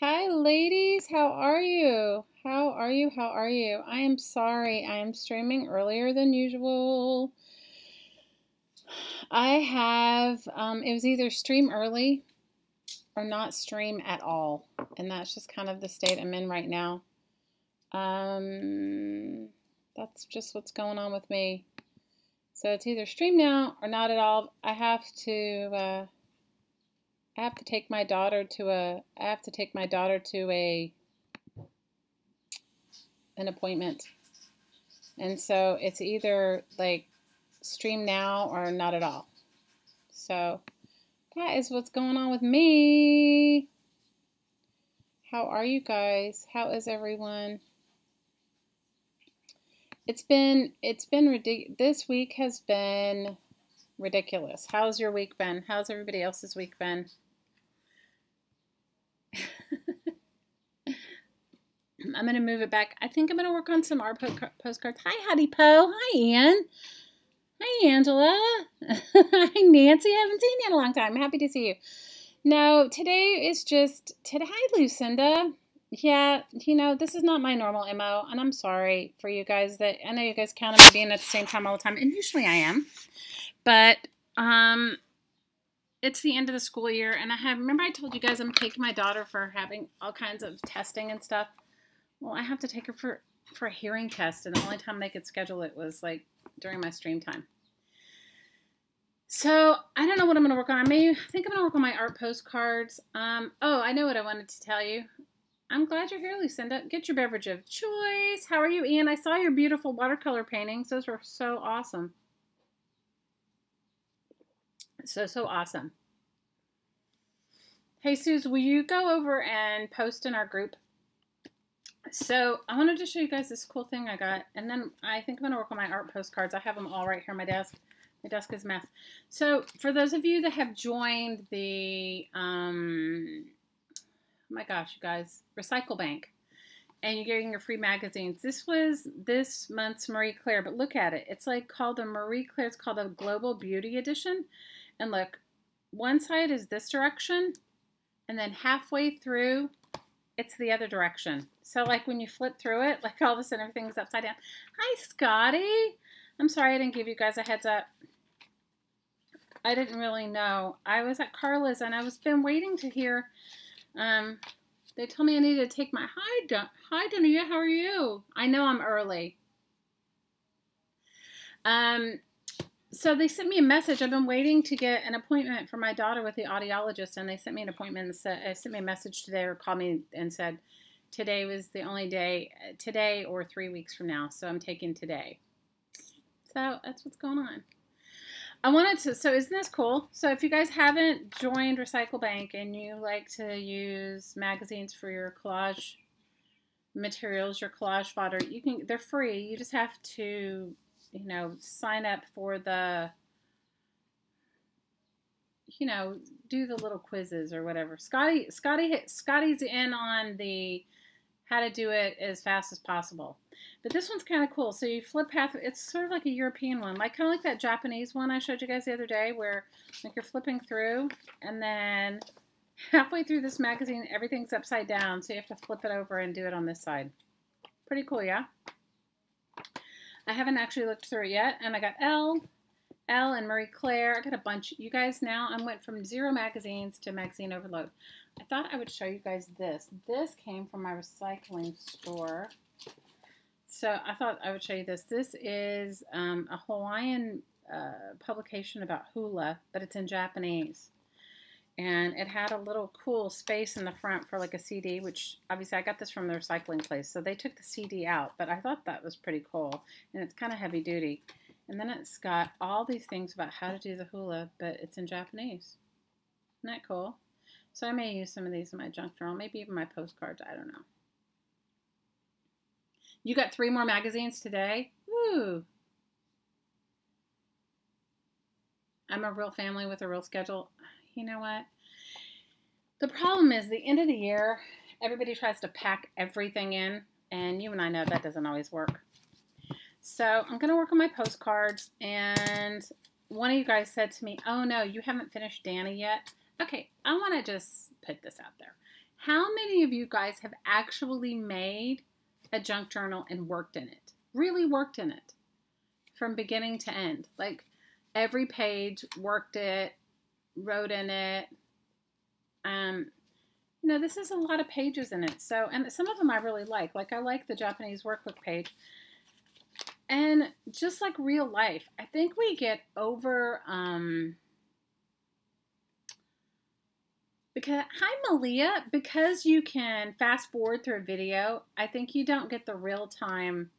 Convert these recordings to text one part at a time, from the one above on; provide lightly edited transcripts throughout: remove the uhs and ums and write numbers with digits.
Hi, ladies. How are you? How are you? How are you? I am sorry. I am streaming earlier than usual. It was either stream early or not stream at all. And that's just kind of the state I'm in right now. That's just what's going on with me. So it's either stream now or not at all. I have to take my daughter to an appointment. And so it's either like stream now or not at all. So that is what's going on with me. How are you guys? How is everyone? It's been ridiculous. This week has been ridiculous. How's your week been? How's everybody else's week been? I'm going to move it back. I think I'm going to work on some art postcards. Hi, Hattie Poe. Hi, Ann. Hi, Angela. Hi, Nancy. I haven't seen you in a long time. Happy to see you. No, today is just... Hi, Lucinda. Yeah, this is not my normal MO, and I'm sorry for you guys that... I know you guys count on me being at the same time all the time, and usually I am. But, it's the end of the school year, and remember I told you guys I'm taking my daughter for having all kinds of testing and stuff? Well, I have to take her for a hearing test, and the only time they could schedule it was like during my stream time. So I don't know what I'm going to work on. I think I'm going to work on my art postcards. Oh, I know what I wanted to tell you. I'm glad you're here, Lucinda. Get your beverage of choice. How are you, Ian? I saw your beautiful watercolor paintings. Those were so awesome. So awesome. Hey, Suze, will you go over and post in our group? So I wanted to show you guys this cool thing I got, and then I think I'm going to work on my art postcards. I have them all right here on my desk. My desk is a mess. So for those of you that have joined the, oh my gosh, you guys, Recycle Bank, and you're getting your free magazines. This was this month's Marie Claire, but look at it. It's like called a Marie Claire. It's called a Global Beauty Edition. And look, one side is this direction, and then halfway through, it's the other direction. So like when you flip through it, like all of a sudden everything's upside down. Hi, Scotty. I'm sorry I didn't give you guys a heads up. I didn't really know. I was at Carla's and I was been waiting to hear. They told me I needed to take my hi, Dania. How are you? I know I'm early. So they sent me a message. I've been waiting to get an appointment for my daughter with the audiologist, and they sent me an appointment and sent me a message today or called me and said today was the only day, today or 3 weeks from now. So I'm taking today. So that's what's going on. So isn't this cool? So if you guys haven't joined Recycle Bank and you like to use magazines for your collage materials, your collage fodder, they're free. You just have to, sign up for the, do the little quizzes or whatever. Scotty's in on the how to do it as fast as possible. But this one's kind of cool. So you flip half. It's sort of like a European one, kind of like that Japanese one I showed you guys the other day, where like you're flipping through, and then halfway through this magazine, everything's upside down. So you have to flip it over and do it on this side. Pretty cool, yeah? I haven't actually looked through it yet, and I got Elle and Marie Claire. I got a bunch. You guys now, I went from 0 magazines to magazine overload. I thought I would show you guys this. This came from my recycling store. So I thought I would show you this. This is a Hawaiian publication about hula, but it's in Japanese. And it had a little cool space in the front for like a CD, which obviously I got this from the recycling place. So they took the CD out, but I thought that was pretty cool. And it's kind of heavy duty. And then it's got all these things about how to do the hula, but it's in Japanese. Isn't that cool? So I may use some of these in my junk journal, maybe even my postcards, I don't know. You got 3 more magazines today? Woo! I'm a real family with a real schedule. You know what? The problem is the end of the year, everybody tries to pack everything in, and you and I know that doesn't always work. So I'm going to work on my postcards, and one of you guys said to me, oh no, you haven't finished Danny yet. Okay, I want to just put this out there. How many of you guys have actually made a junk journal and worked in it? Really worked in it from beginning to end. Like every page, worked it, wrote in it. You know, this is a lot of pages in it. So, and some of them I really like. Like I like the Japanese workbook page. And just like real life, I think we get over, because, hi Malia, because you can fast forward through a video, I think you don't get the real time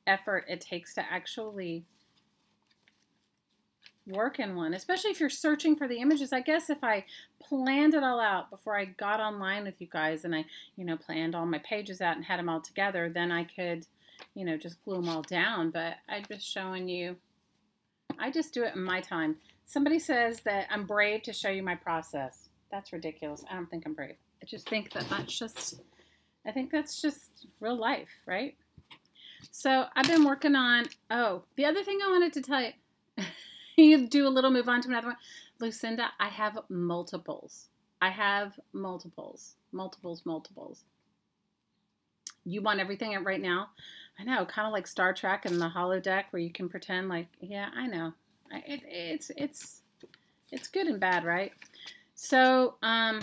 effort it takes to actually work in one, especially if you're searching for the images. I guess if I planned it all out before I got online with you guys and I, you know, planned all my pages out and had them all together, then I could, you know, just glue them all down. But I'm just showing you, I just do it in my time. Somebody says that I'm brave to show you my process. That's ridiculous. I don't think I'm brave. I just think that that's just, I think that's just real life, right? So I've been working on, oh, the other thing I wanted to tell you, you do a little move on to another one. Lucinda, I have multiples. I have multiples. You want everything right now? I know, kind of like Star Trek and the holodeck where you can pretend like, yeah, I know. It's good and bad, right? So, I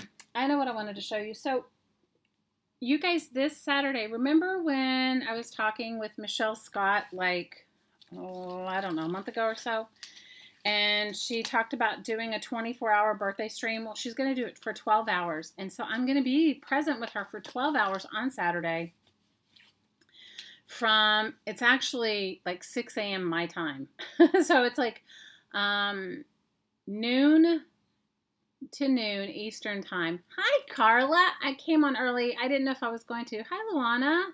know what I wanted to show you. So, you guys, this Saturday, remember when I was talking with Michelle Scott, like, oh, I don't know, a month ago or so? And she talked about doing a 24-hour birthday stream. Well, she's going to do it for 12 hours. And so I'm going to be present with her for 12 hours on Saturday from, it's actually like 6 a.m. my time. So it's like noon to noon Eastern time. Hi, Carla. I came on early. I didn't know if I was going to. Hi, Luana.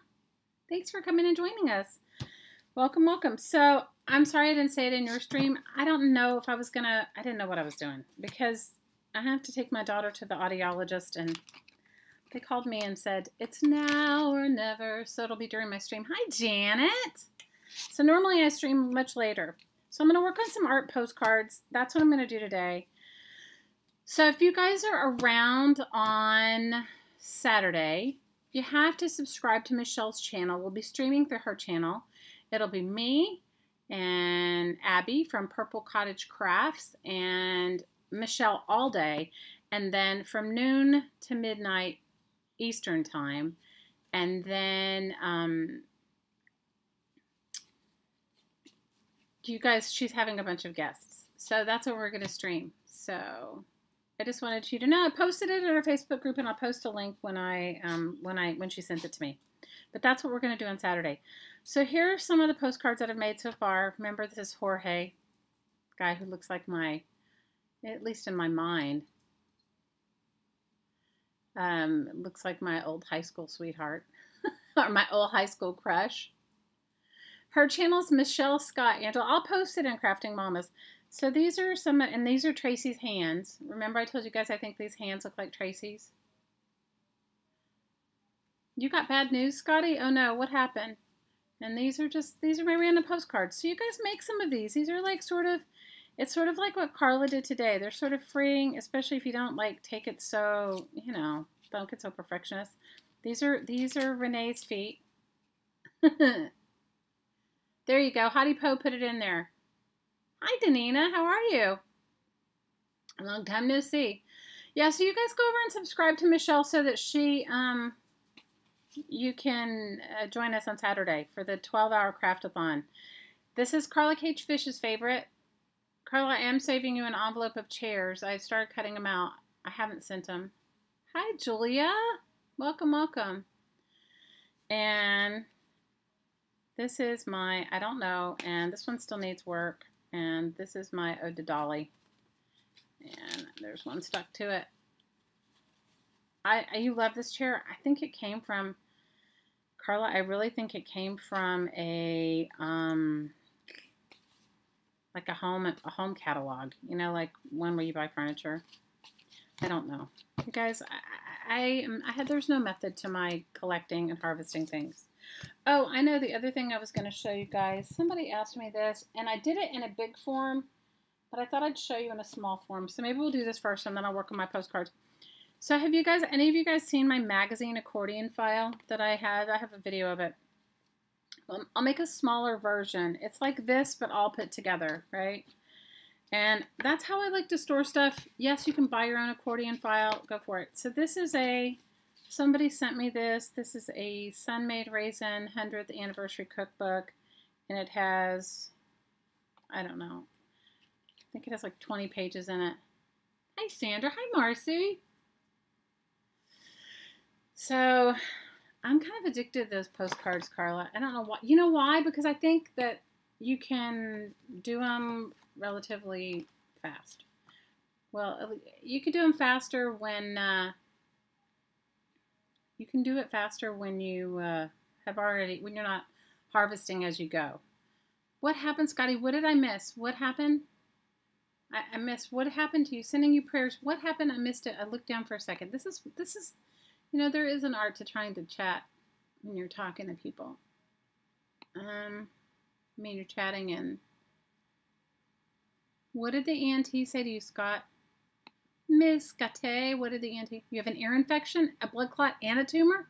Thanks for coming and joining us. Welcome, welcome. So I'm sorry I didn't say it in your stream. I don't know if I was going to, I didn't know what I was doing because I have to take my daughter to the audiologist and they called me and said, it's now or never. So it'll be during my stream. Hi, Janet. So normally I stream much later. So I'm going to work on some art postcards. That's what I'm going to do today. So if you guys are around on Saturday, you have to subscribe to Michelle's channel. We'll be streaming through her channel. It'll be me and Abby from Purple Cottage Crafts and Michelle all day. And then from noon to midnight Eastern time. And then you guys, she's having a bunch of guests. So that's what we're going to stream. So I just wanted you to know. I posted it in our Facebook group and I'll post a link when she sends it to me. But that's what we're going to do on Saturday. So here are some of the postcards that I've made so far. Remember, this is Jorge, guy who looks like my, at least in my mind, looks like my old high school sweetheart or my old high school crush. Her channel's Michelle Scott Angel. I'll post it in Crafting Mamas. So these are some, and these are Tracy's hands. Remember I told you guys I think these hands look like Tracy's? You got bad news, Scotty? Oh no, what happened? And these are my random postcards. So you guys make some of these. These are like it's sort of like what Carla did today. They're sort of freeing, especially if you don't like take it so, you know, don't get so perfectionist. These are Renee's feet. There you go. Hottie Po put it in there. Hi, Danina. How are you? A long time no see. Yeah, so you guys go over and subscribe to Michelle so that she, you can join us on Saturday for the 12-hour craftathon. This is Carla Cage Fish's favorite. Carla, I am saving you an envelope of chairs. I started cutting them out. I haven't sent them. Hi, Julia. Welcome, welcome. And this is my, I don't know, and this one still needs work. And this is my Ode to Dolly. And there's one stuck to it. You love this chair? I think it came from, Carla, I really think it came from a, like a home catalog. You know, like one where you buy furniture. I don't know. You guys, there's no method to my collecting and harvesting things. Oh, I know the other thing I was going to show you guys. Somebody asked me this, and I did it in a big form, but I thought I'd show you in a small form. So maybe we'll do this first, and then I'll work on my postcards. So have you guys, any of you guys seen my magazine accordion file that I have? I have a video of it. I'll make a smaller version. It's like this, but all put together, right? And that's how I like to store stuff. Yes, you can buy your own accordion file. Go for it. So this is somebody sent me this. This is a Sun-Made Raisin 100th Anniversary Cookbook. And it has, I don't know, I think it has like 20 pages in it. Hi, Sandra. Hi, Marcy. So I'm kind of addicted to those postcards, Carla. I don't know why. You know why? Because I think that you can do them relatively fast. Well, you can do them faster when you can do it faster when you when you're not harvesting as you go. What happened, Scotty? What did I miss? What happened? I missed. What happened to you? Sending you prayers. What happened? I missed it. I looked down for a second. This is, you know, there is an art to trying to chat when you're talking to people. I mean, you're chatting and what did the auntie say to you, Scott? Miss Scotty, what did the auntie? You have an ear infection, a blood clot, and a tumor?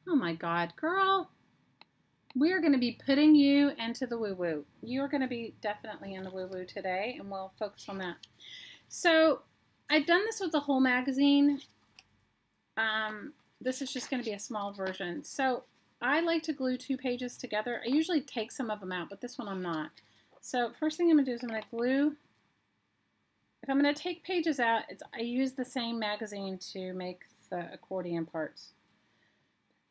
Oh my God, girl. We are going to be putting you into the woo-woo. You are going to be definitely in the woo-woo today, and we'll focus on that. So I've done this with the whole magazine. This is just going to be a small version. So I like to glue 2 pages together. I usually take some of them out, but this one I'm not. So first thing I'm going to do is I'm going to glue. If I'm going to take pages out, I use the same magazine to make the accordion parts.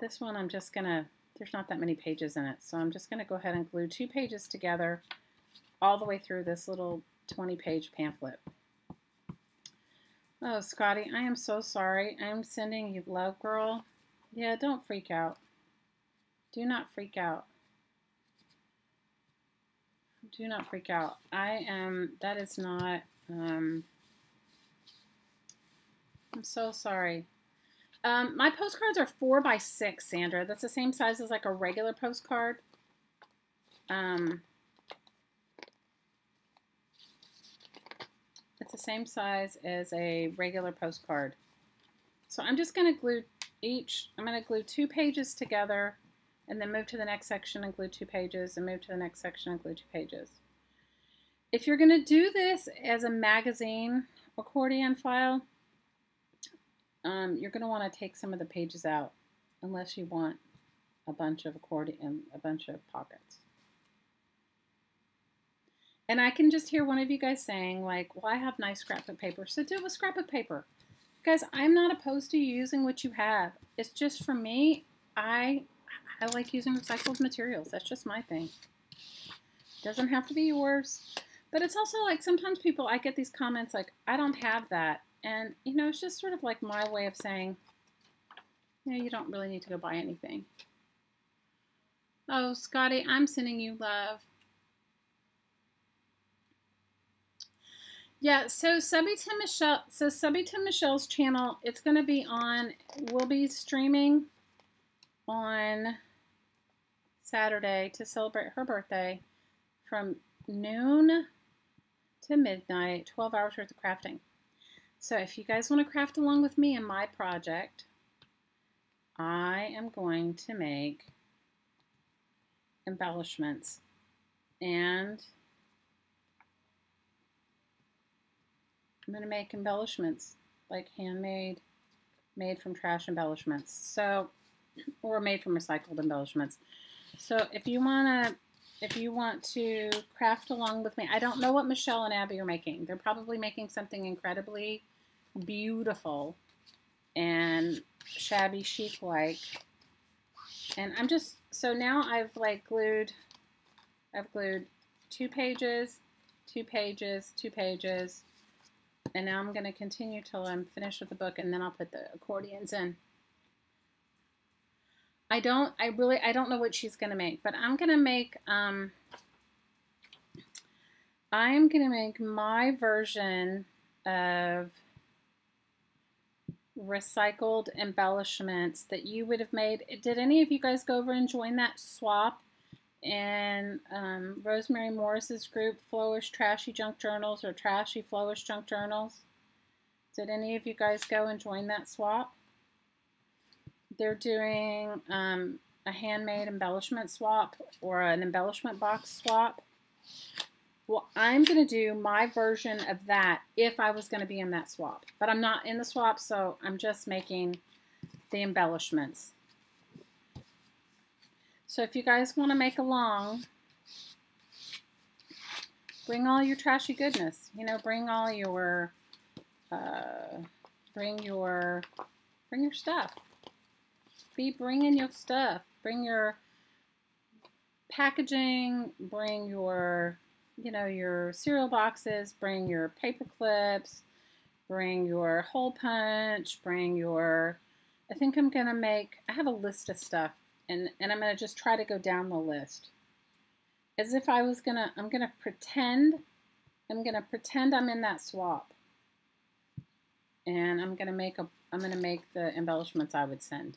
This one I'm just going to, there's not that many pages in it, so I'm just going to go ahead and glue 2 pages together all the way through this little 20-page pamphlet. Oh, Scotty, I am so sorry. I'm sending you love, girl. Yeah, don't freak out. Do not freak out. Do not freak out. That is not, I'm so sorry. My postcards are 4 by 6, Sandra. That's the same size as like a regular postcard. It's the same size as a regular postcard. So I'm just going to glue I'm going to glue 2 pages together and then move to the next section and glue 2 pages and move to the next section and glue 2 pages. If you're going to do this as a magazine accordion file, you're going to want to take some of the pages out unless you want a bunch of accordion, a bunch of pockets. And I can just hear one of you guys saying like, well, I have nice scrapbook paper, so do it with scrapbook paper. Guys, I'm not opposed to using what you have. It's just for me, I like using recycled materials. That's just my thing. It doesn't have to be yours. But it's also like sometimes I get these comments like, I don't have that. And, you know, it's just sort of like my way of saying, you know, you don't really need to go buy anything. Oh, Scotty, I'm sending you love. Yeah, so Subby to Michelle's channel, it's going to be on, we'll be streaming on Saturday to celebrate her birthday from noon to midnight, 12 hours worth of crafting. So if you guys want to craft along with me in my project, I am going to make embellishments and I'm going to make embellishments like handmade, made from trash embellishments. So, or made from recycled embellishments. So if you want to craft along with me, I don't know what Michelle and Abby are making. They're probably making something incredibly beautiful and shabby chic like. And I'm just, so now I've glued 2 pages, 2 pages, 2 pages. And now I'm going to continue till I'm finished with the book, and then I'll put the accordions in. I don't know what she's going to make, but I'm going to make, my version of recycled embellishments that you would have made. Did any of you guys go over and join that swap in Rosemary Morris's group, Flowish Trashy Junk Journals or Trashy Flowish Junk Journals? Did any of you guys go and join that swap? They're doing a handmade embellishment swap or an embellishment box swap. Well, I'm going to do my version of that if I was going to be in that swap. But I'm not in the swap, so I'm just making the embellishments. So if you guys want to make along, bring all your trashy goodness. You know, bring all your, bring your stuff. Be bringing your stuff. Bring your packaging, bring your, you know, your cereal boxes, bring your paper clips, bring your hole punch, bring your, I think I'm going to make, I have a list of stuff, and I'm going to just try to go down the list. As if I was going to, I'm going to pretend I'm in that swap. And I'm going to make the embellishments I would send.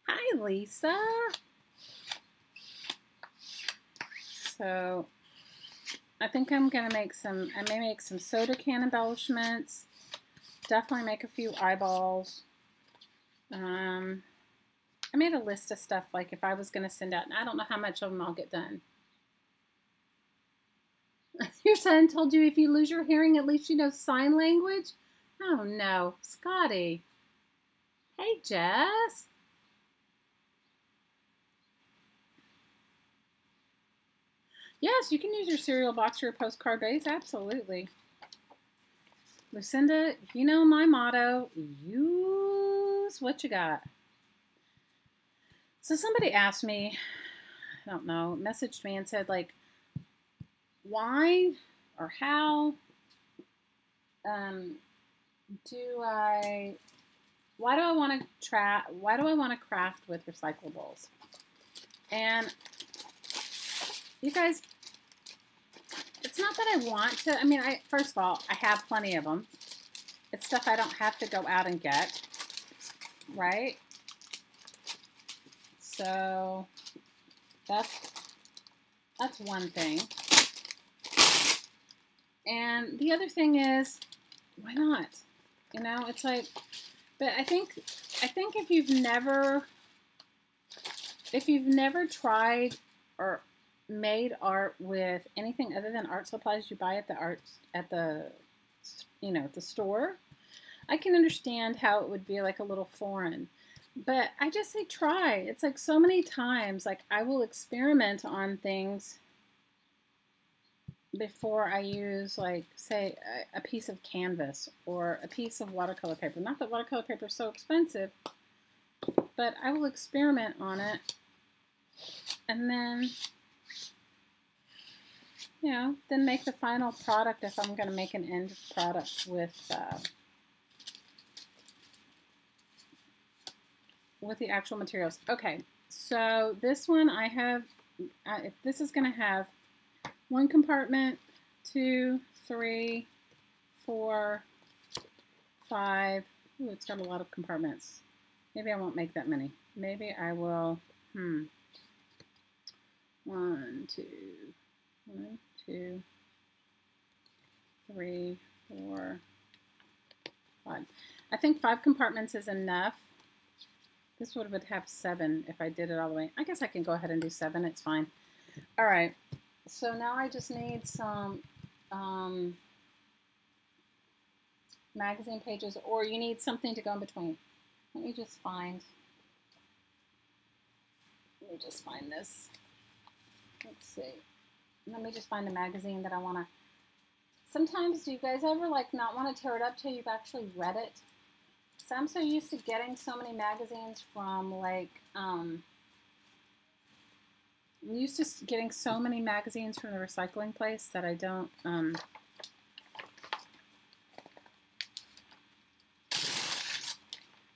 Hi, Lisa. So I think I'm going to make some, I may make some soda can embellishments. Definitely make a few eyeballs. I made a list of stuff, like if I was going to send out, and I don't know how much of them I'll get done. Your son told you if you lose your hearing, at least you know sign language? Oh no, Scotty. Hey, Jess. Yes, you can use your cereal box or your postcard base, absolutely. Lucinda, you know my motto, use what you got. So somebody asked me, I don't know, messaged me and said, like, why or how why do I want to craft with recyclables? And you guys, it's not that I want to. I mean, first of all, I have plenty of them. It's stuff I don't have to go out and get, right? So that's one thing. And the other thing is, why not? You know, it's like, but I think if you've never tried or made art with anything other than art supplies you buy at the store, I can understand how it would be like a little foreign. But I just say try. It's like so many times, like I will experiment on things before I use, like, say, a piece of canvas or a piece of watercolor paper. Not that watercolor paper is so expensive, but I will experiment on it, and then, you know, then make the final product if I'm going to make an end product with the actual materials. Okay, so this one I have, this is going to have one compartment, 2, 3, 4, 5. Ooh, it's got a lot of compartments. Maybe I won't make that many. Maybe I will, 1, 2, 3, 4, 5. I think 5 compartments is enough. This would have 7 if I did it all the way. I guess I can go ahead and do 7. It's fine. All right. So now I just need some magazine pages, or you need something to go in between. Let me just find this. Let's see. Let me just find the magazine that I want to. Sometimes, do you guys ever like not want to tear it up till you've actually read it? So I'm so used to getting so many magazines from, like, I'm used to getting so many magazines from the recycling place that I don't,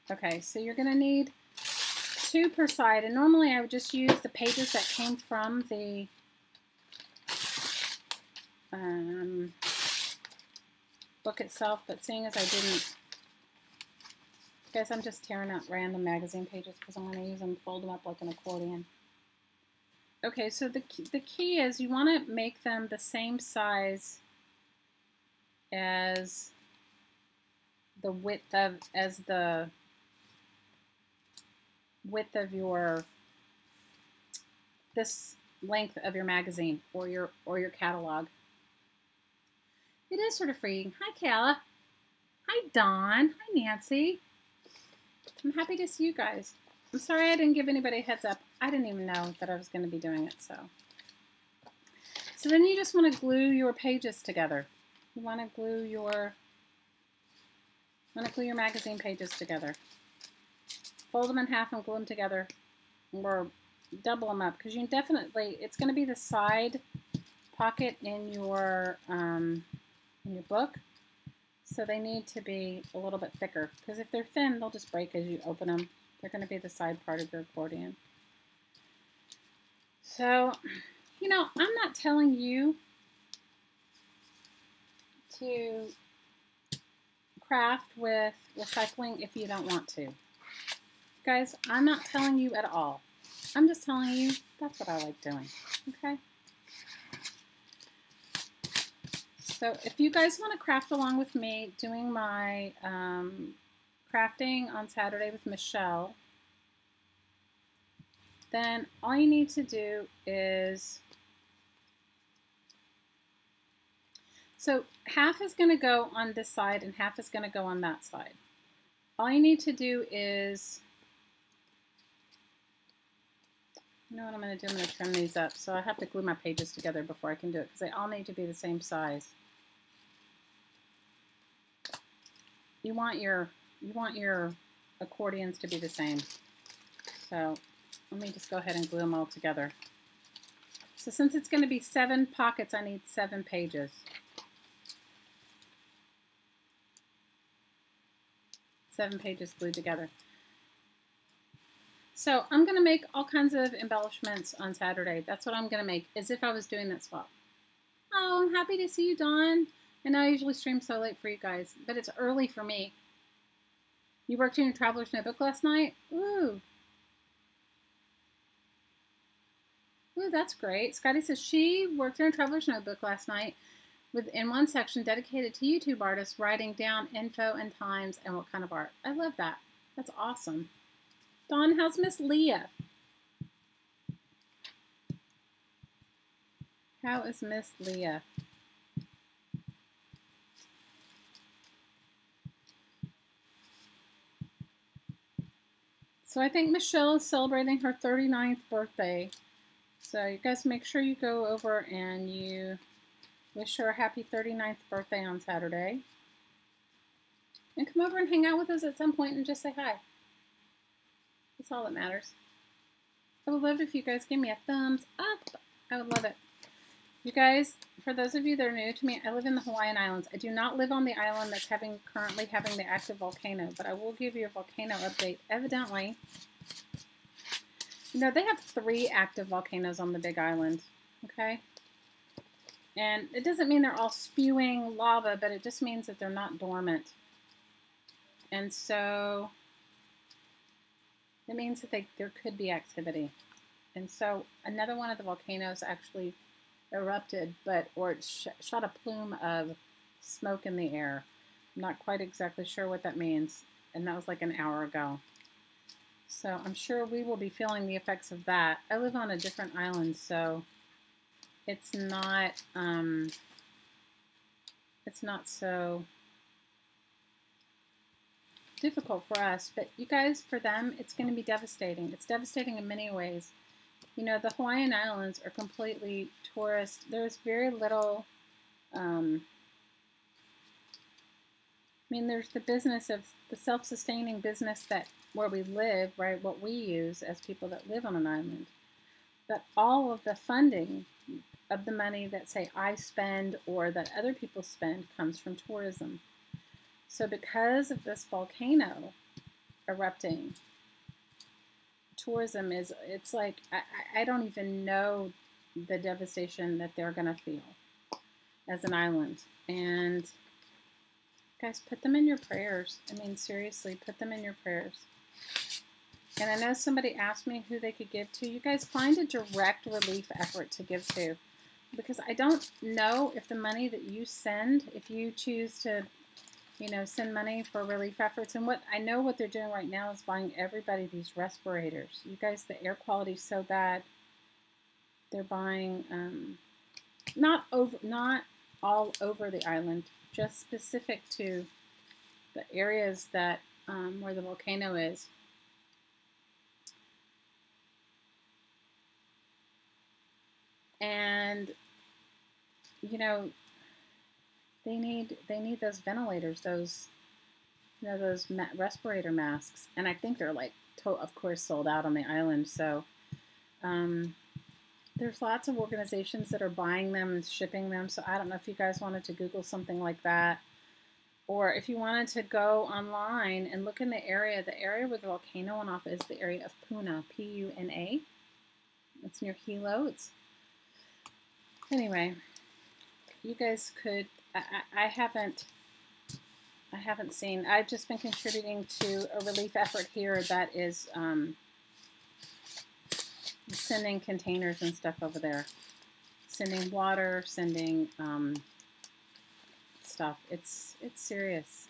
okay, so you're going to need 2 per side, and normally I would just use the pages that came from the book itself, but seeing as I didn't, guys, I'm just tearing out random magazine pages because I'm going to use them, fold them up like an accordion. Okay, so the key is you want to make them the same size as the width of, as the width of your, this length of your magazine or your catalog. It is sort of freeing. Hi, Kayla. Hi, Dawn. Hi, Nancy. I'm happy to see you guys. I'm sorry I didn't give anybody a heads up. I didn't even know that I was going to be doing it, so. So then you just want to glue your pages together. You want to glue your magazine pages together. Fold them in half and glue them together, or double them up, because you definitely, it's going to be the side pocket in your book, so they need to be a little bit thicker, because if they're thin, they'll just break as you open them. They're going to be the side part of your accordion. So, you know, I'm not telling you to craft with recycling if you don't want to. Guys, I'm not telling you at all. I'm just telling you that's what I like doing, okay? So if you guys want to craft along with me doing my crafting on Saturday with Michelle, then all you need to do is, so half is going to go on this side and half is going to go on that side. All you need to do is, you know what I'm going to do? I'm going to trim these up. So I have to glue my pages together before I can do it, because they all need to be the same size. You want your accordions to be the same. So let me just go ahead and glue them all together. So since it's going to be 7 pockets, I need 7 pages. 7 pages glued together. So I'm going to make all kinds of embellishments on Saturday. That's what I'm going to make, as if I was doing that swap. Oh, I'm happy to see you, Dawn. I know I usually stream so late for you guys, but it's early for me. You worked in your Traveler's Notebook last night? Ooh. Ooh, that's great. Scotty says she worked in her Traveler's Notebook last night in one section dedicated to YouTube artists writing down info and times and what kind of art. I love that. That's awesome. Dawn, how's Miss Leah? How is Miss Leah? So I think Michelle is celebrating her 39th birthday. So you guys make sure you go over and you wish her a happy 39th birthday on Saturday. And come over and hang out with us at some point and just say hi. That's all that matters. I would love it if you guys gave me a thumbs up. I would love it. You guys, for those of you that are new to me, I live in the Hawaiian Islands. I do not live on the island that's currently having the active volcano, but I will give you a volcano update. Evidently, you know, they have 3 active volcanoes on the Big Island, okay? And it doesn't mean they're all spewing lava, but it just means that they're not dormant. And so it means that there could be activity. And so another one of the volcanoes actually erupted, or it shot a plume of smoke in the air. I'm not quite exactly sure what that means, and that was like an hour ago. So I'm sure we will be feeling the effects of that. I live on a different island, so it's not so difficult for us. But you guys, for them, it's going to be devastating. It's devastating in many ways. You know, the Hawaiian Islands are completely tourist. There's very little, I mean, there's the business of the self-sustaining business where we live, right, what we use as people that live on an island. But all of the funding of the money that, say, I spend or that other people spend comes from tourism. So because of this volcano erupting, tourism it's like, I don't even know the devastation that they're going to feel as an island. And guys, put them in your prayers. I mean, seriously, put them in your prayers. And I know somebody asked me who they could give to. You guys find a direct relief effort to give to, because I don't know if the money that you send, if you choose to you know, send money for relief efforts. And what I know what they're doing right now is buying everybody these respirators. You guys, the air quality is so bad. They're buying not all over the island, just specific to the areas that where the volcano is. And you know, they need those ventilators, those respirator masks, and I think they're like of course sold out on the island. So there's lots of organizations that are buying them and shipping them. So I don't know if you guys wanted to Google something like that, or if you wanted to go online and look in the area where the volcano went off is the area of Puna, P-U-N-A. It's near Hilo. Anyway, you guys could. I haven't seen. I've just been contributing to a relief effort here that is sending containers and stuff over there, sending water, sending stuff. It's serious,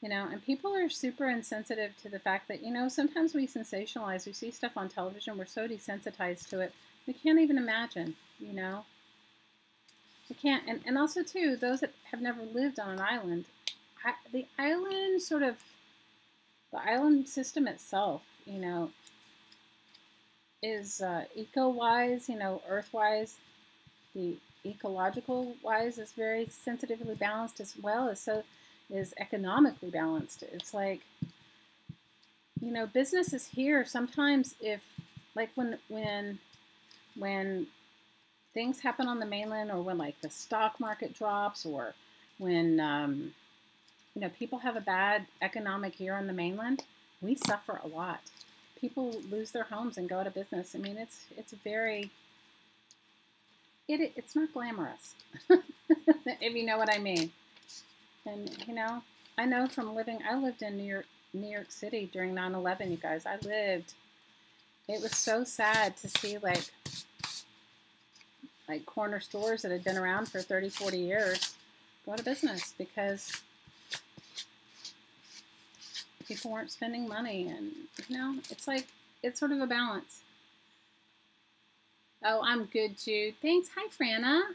you know. And people are super insensitive to the fact that, you know, sometimes we sensationalize. We see stuff on television. We're so desensitized to it. We can't even imagine, you know. We can't. And also too, those that have never lived on an island, the island system itself, you know, is eco-wise, you know, earth-wise, the ecological-wise is very sensitively balanced, as well as so is economically balanced. It's like, you know, business is here. Sometimes if, like when things happen on the mainland, or when like the stock market drops, or when you know, people have a bad economic year on the mainland, we suffer a lot. People lose their homes and go out of business. I mean, it's very, it's not glamorous, if you know what I mean. And, you know, I know from I lived in New York City during 9/11, you guys. It was so sad to see like corner stores that had been around for 30, 40 years go out of business because people weren't spending money. And, you know, it's like, it's sort of a balance. Oh, I'm good, Jude. Thanks. Hi, Franna.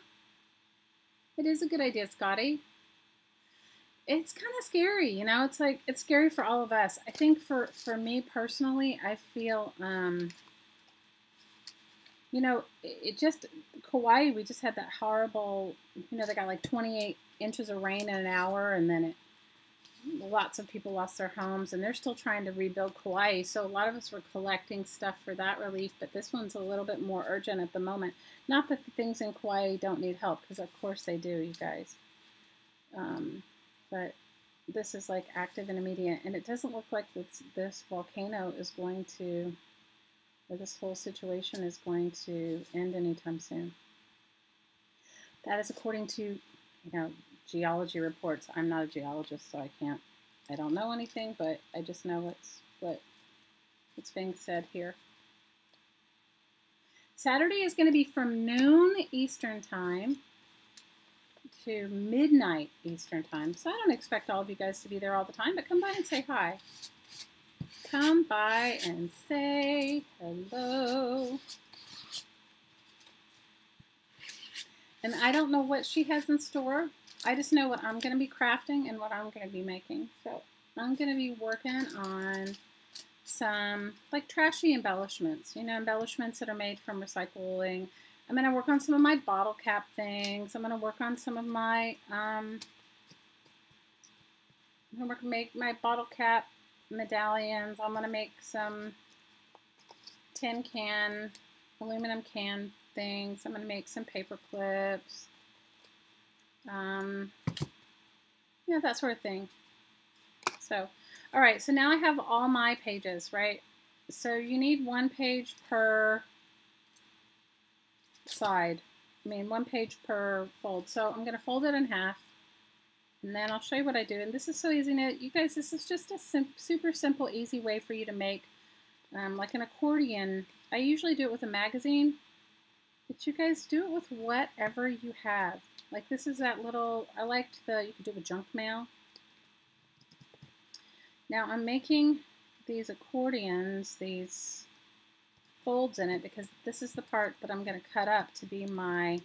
It is a good idea, Scotty. It's kind of scary, you know. It's like, it's scary for all of us. I think for me personally, I feel, you know, it just, Kauai, we just had that horrible, you know, they got like 28 inches of rain in an hour, and then lots of people lost their homes, and they're still trying to rebuild Kauai. So a lot of us were collecting stuff for that relief, but this one's a little bit more urgent at the moment. Not that the things in Kauai don't need help, because of course they do, you guys. But this is like active and immediate, and it doesn't look like this volcano is going to, or this whole situation is going to end anytime soon. That is according to, you know, geology reports. I'm not a geologist, so I don't know anything, but I just know what's being said here. Saturday is going to be from noon Eastern time to midnight Eastern time. So I don't expect all of you guys to be there all the time, but come by and say hi. Come by and say hello. And I don't know what she has in store. I just know what I'm going to be crafting and what I'm going to be making. So I'm going to be working on some like trashy embellishments, you know, embellishments that are made from recycling. I'm going to work on some of my bottle cap things. I'm going to work on some of my, I'm going to make my bottle cap medallions. I'm going to make some tin can, aluminum can things. I'm going to make some paper clips. Yeah, that sort of thing. So, all right, so now I have all my pages, right? So you need one page per side. I mean, one page per fold. So I'm going to fold it in half, and then I'll show you what I do. And this is so easy. Now, you guys, this is just a super simple, easy way for you to make like an accordion. I usually do it with a magazine, but you guys do it with whatever you have. Like this is that little, I liked you could do a junk mail. Now I'm making these accordions, these folds in it, because this is the part that I'm going to cut up to be my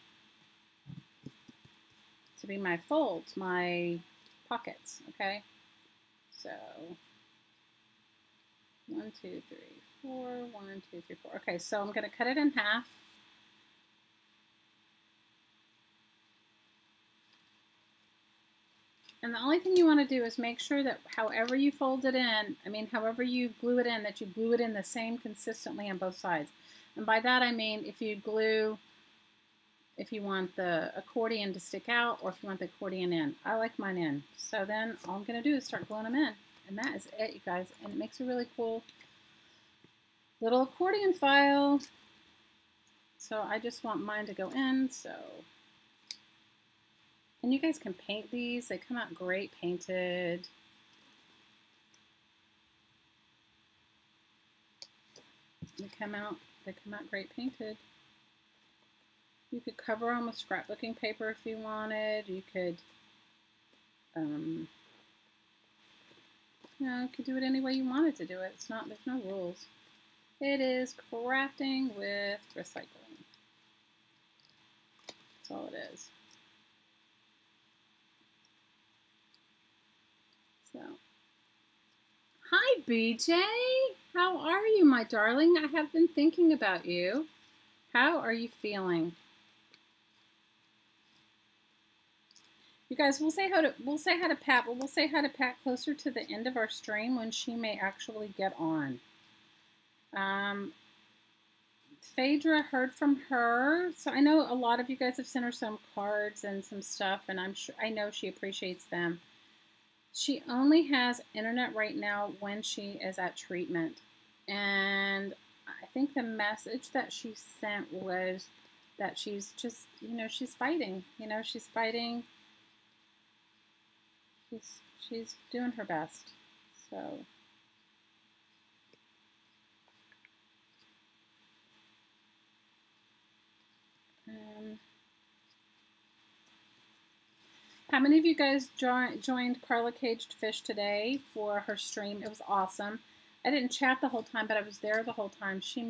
folds, my pockets. Okay, so 1, 2, 3, 4, 1, 2, 3, 4. Okay, so I'm going to cut it in half. And the only thing you want to do is make sure that however you fold it in, however you glue it in, that you glue it in the same consistently on both sides. And by that I mean if you want the accordion to stick out or if you want the accordion in. I like mine in. So then all I'm going to do is start gluing them in. And that is it, you guys. And it makes a really cool little accordion file. So I just want mine to go in, so. And you guys can paint these. They come out great painted. They come out great painted. You could cover them with scrapbooking paper if you wanted. You could, you could do it any way you wanted to do it. There's no rules. It is crafting with recycling. That's all it is. So, hi BJ, how are you, my darling? I have been thinking about you. How are you feeling? You guys, we'll say hi to Pat, but we'll say hi to Pat closer to the end of our stream when she may actually get on. Phaedra, heard from her. So I know a lot of you guys have sent her some cards and some stuff, and I know she appreciates them. She only has internet right now when she is at treatment. And I think the message that she sent was that she's just, she's fighting. She's fighting. She's doing her best. So. How many of you guys joined Carla Caged Fish today for her stream? It was awesome. I didn't chat the whole time, but I was there the whole time. She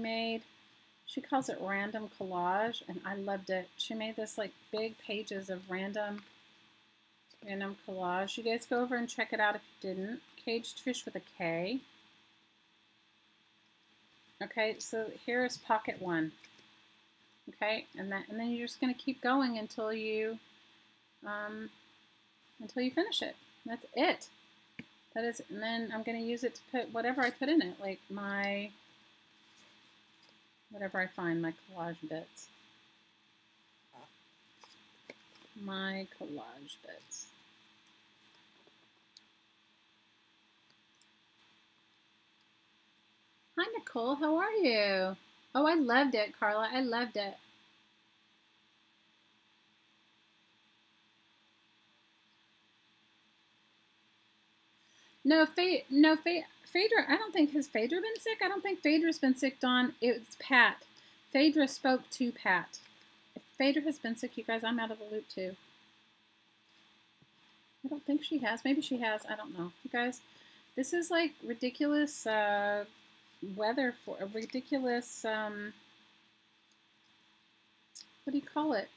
calls it random collage, and I loved it. She made this like big pages of random collage. You guys go over and check it out if you didn't. Caged Fish with a K. Okay, so here is pocket 1. Okay, and then you're just going to keep going until you finish it. That's it. That is, and then I'm going to use it to put whatever I put in it, like whatever I find, my collage bits. My collage bits. Hi, Nicole. How are you? Oh, I loved it, Carla. I loved it. No, Phaedra, I don't think, has Phaedra been sick? I don't think Phaedra's been sick, Dawn. It's Pat. Phaedra spoke to Pat. If Phaedra has been sick, you guys, I'm out of the loop too. I don't think she has. Maybe she has. I don't know. You guys, this is like ridiculous weather for a ridiculous, what do you call it?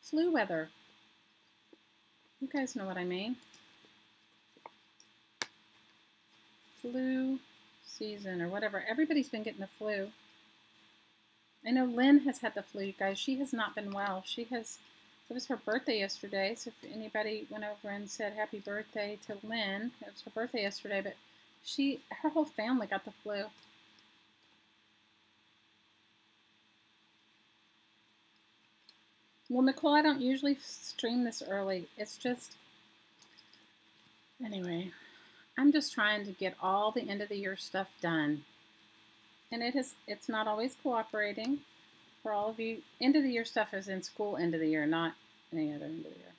Flu weather. You guys know what I mean. Flu season or whatever. Everybody's been getting the flu. I know Lynn has had the flu, you guys. She has not been well. It was her birthday yesterday, so if anybody went over and said happy birthday to Lynn, it was her birthday yesterday, but her whole family got the flu. Well, Nicole, I don't usually stream this early. It's just, anyway, I'm just trying to get all the end of the year stuff done. And it's not always cooperating for all of you. End of the year stuff is in school end of the year, not any other end of the year.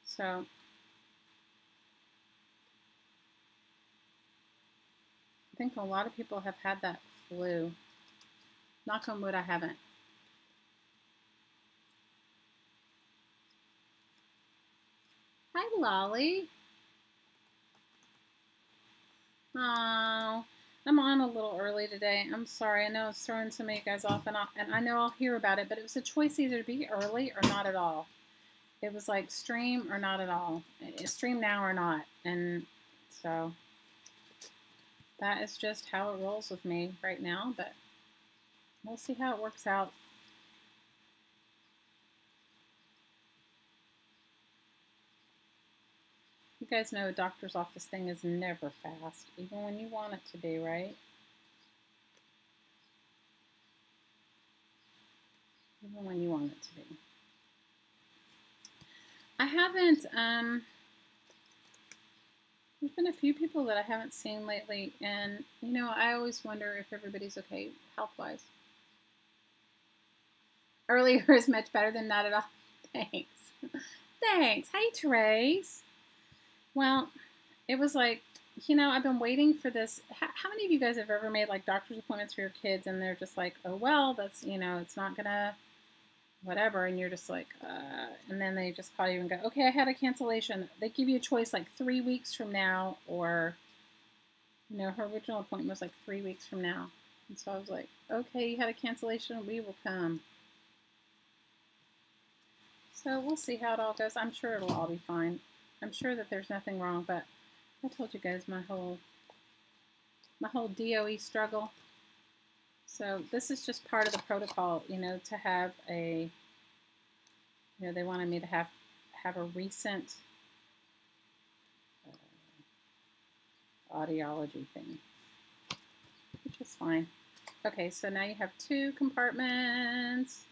So, I think a lot of people have had that flu. Knock on wood, I haven't. Hi, Lolly. Oh, I'm on a little early today. I'm sorry. I know it's throwing some of you guys off, and I know I'll hear about it, but it was a choice either to be early or not at all. It was like stream or not at all. Stream now or not. And so that is just how it rolls with me right now, but we'll see how it works out. You guys know a doctor's office thing is never fast, even when you want it to be, right? Even when you want it to be. I haven't, there's been a few people that I haven't seen lately, and, you know, I always wonder if everybody's okay health-wise. Earlier is much better than not at all. Thanks. Thanks. Hey, Therese. Well, it was like, you know, I've been waiting for this. How many of you guys have ever made like doctor's appointments for your kids and they're just like, oh, well, that's, you know, it's not gonna, whatever. And you're just like, and then they just call you and go, okay, I had a cancellation. They give you a choice like 3 weeks from now, or, you know, her original appointment was like 3 weeks from now. And so I was like, okay, you had a cancellation. We will come. So we'll see how it all goes. I'm sure it'll all be fine. I'm sure that there's nothing wrong, but I told you guys my whole DOE struggle. So this is just part of the protocol, you know, to have a, you know, they wanted me to have a recent audiology thing, which is fine. Okay, so now you have 2 compartments.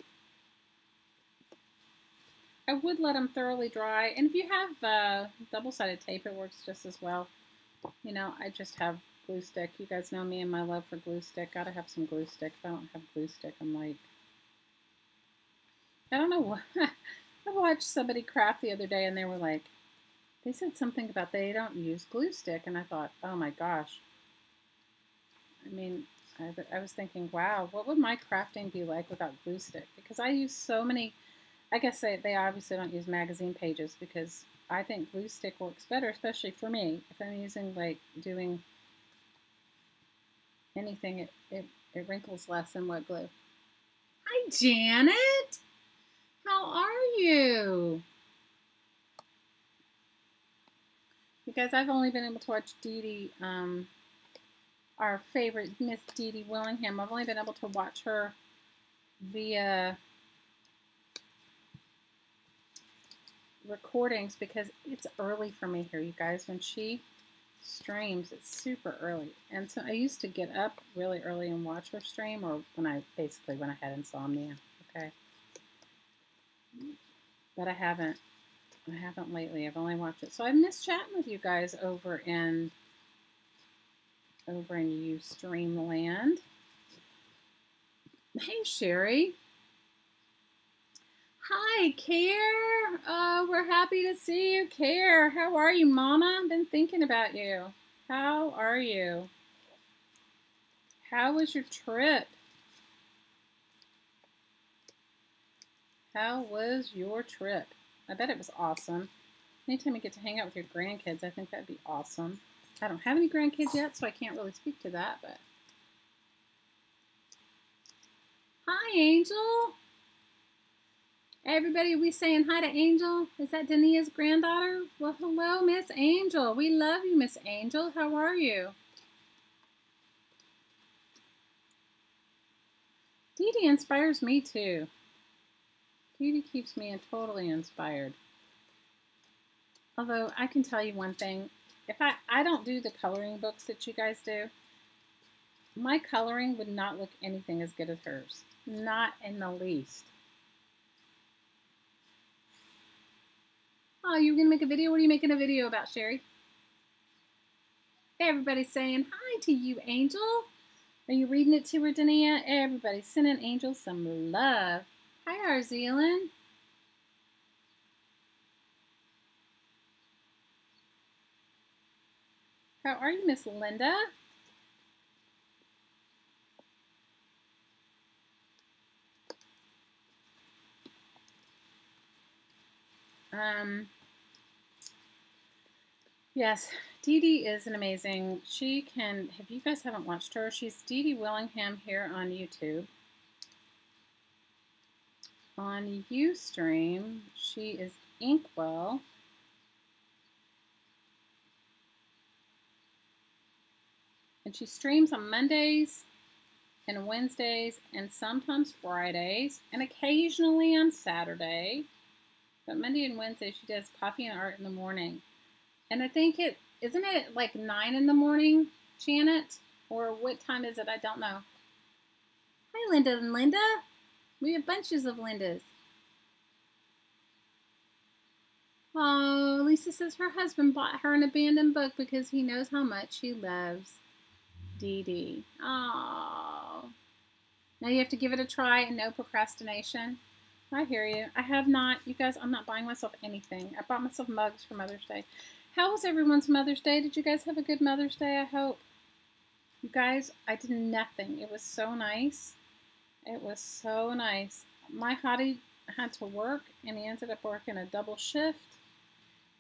I would let them thoroughly dry, and if you have double-sided tape, it works just as well. You know, I just have glue stick. You guys know me and my love for glue stick. Gotta have some glue stick. If I don't have glue stick, I'm like, I don't know what. I watched somebody craft the other day, and they were like, they said something about they don't use glue stick, and I thought, oh my gosh. I mean, I was thinking, wow, what would my crafting be like without glue stick? Because I use so many. I guess they obviously don't use magazine pages because I think glue stick works better, especially for me. If I'm using, like, doing anything, it wrinkles less than wet glue. Hi, Janet. How are you? You guys, I've only been able to watch Dee Dee, our favorite Miss Dee Dee Willingham. I've only been able to watch her via recordings because it's early for me here, you guys. When she streams, it's super early, and so I used to get up really early and watch her stream, or when I had insomnia. Okay, but I haven't lately. I've only watched it, so I miss chatting with you guys over in Ustream land. Hey, Sherry. Hi, Care. We're happy to see you, Care. How are you, Mama? I've been thinking about you. How are you? How was your trip? How was your trip? I bet it was awesome. Anytime you get to hang out with your grandkids, I think that'd be awesome. I don't have any grandkids yet, so I can't really speak to that, but. Hi, Angel. Everybody, are we saying hi to Angel? Is that Dania's granddaughter? Well, hello, Miss Angel. We love you, Miss Angel. How are you? Dee Dee inspires me, too. Dee Dee keeps me totally inspired. Although, I can tell you one thing. If I don't do the coloring books that you guys do, my coloring would not look anything as good as hers. Not in the least. Oh, you're going to make a video? What are you making a video about, Sherry? Everybody's saying hi to you, Angel. Are you reading it to her, Dania? Everybody's sending Angel some love. Hi, Arzelan. How are you, Miss Linda? Yes, Dee Dee is an amazing. She can. If you guys haven't watched her, she's Dee Dee Willingham here on YouTube. On Ustream, she is Inkwell. And she streams on Mondays and Wednesdays and sometimes Fridays and occasionally on Saturday. But Monday and Wednesday she does coffee and art in the morning. And I think isn't it like 9 in the morning, Janet? Or what time is it? I don't know. Hi, Linda and Linda. We have bunches of Lindas. Oh, Lisa says her husband bought her an abandoned book because he knows how much she loves Dee Dee. Oh. Now you have to give it a try and no procrastination. I hear you. I have not, you guys, I'm not buying myself anything. I bought myself mugs for Mother's Day. How was everyone's Mother's Day? Did you guys have a good Mother's Day, I hope? You guys, I did nothing. It was so nice. It was so nice. My hottie had to work, and he ended up working a double shift.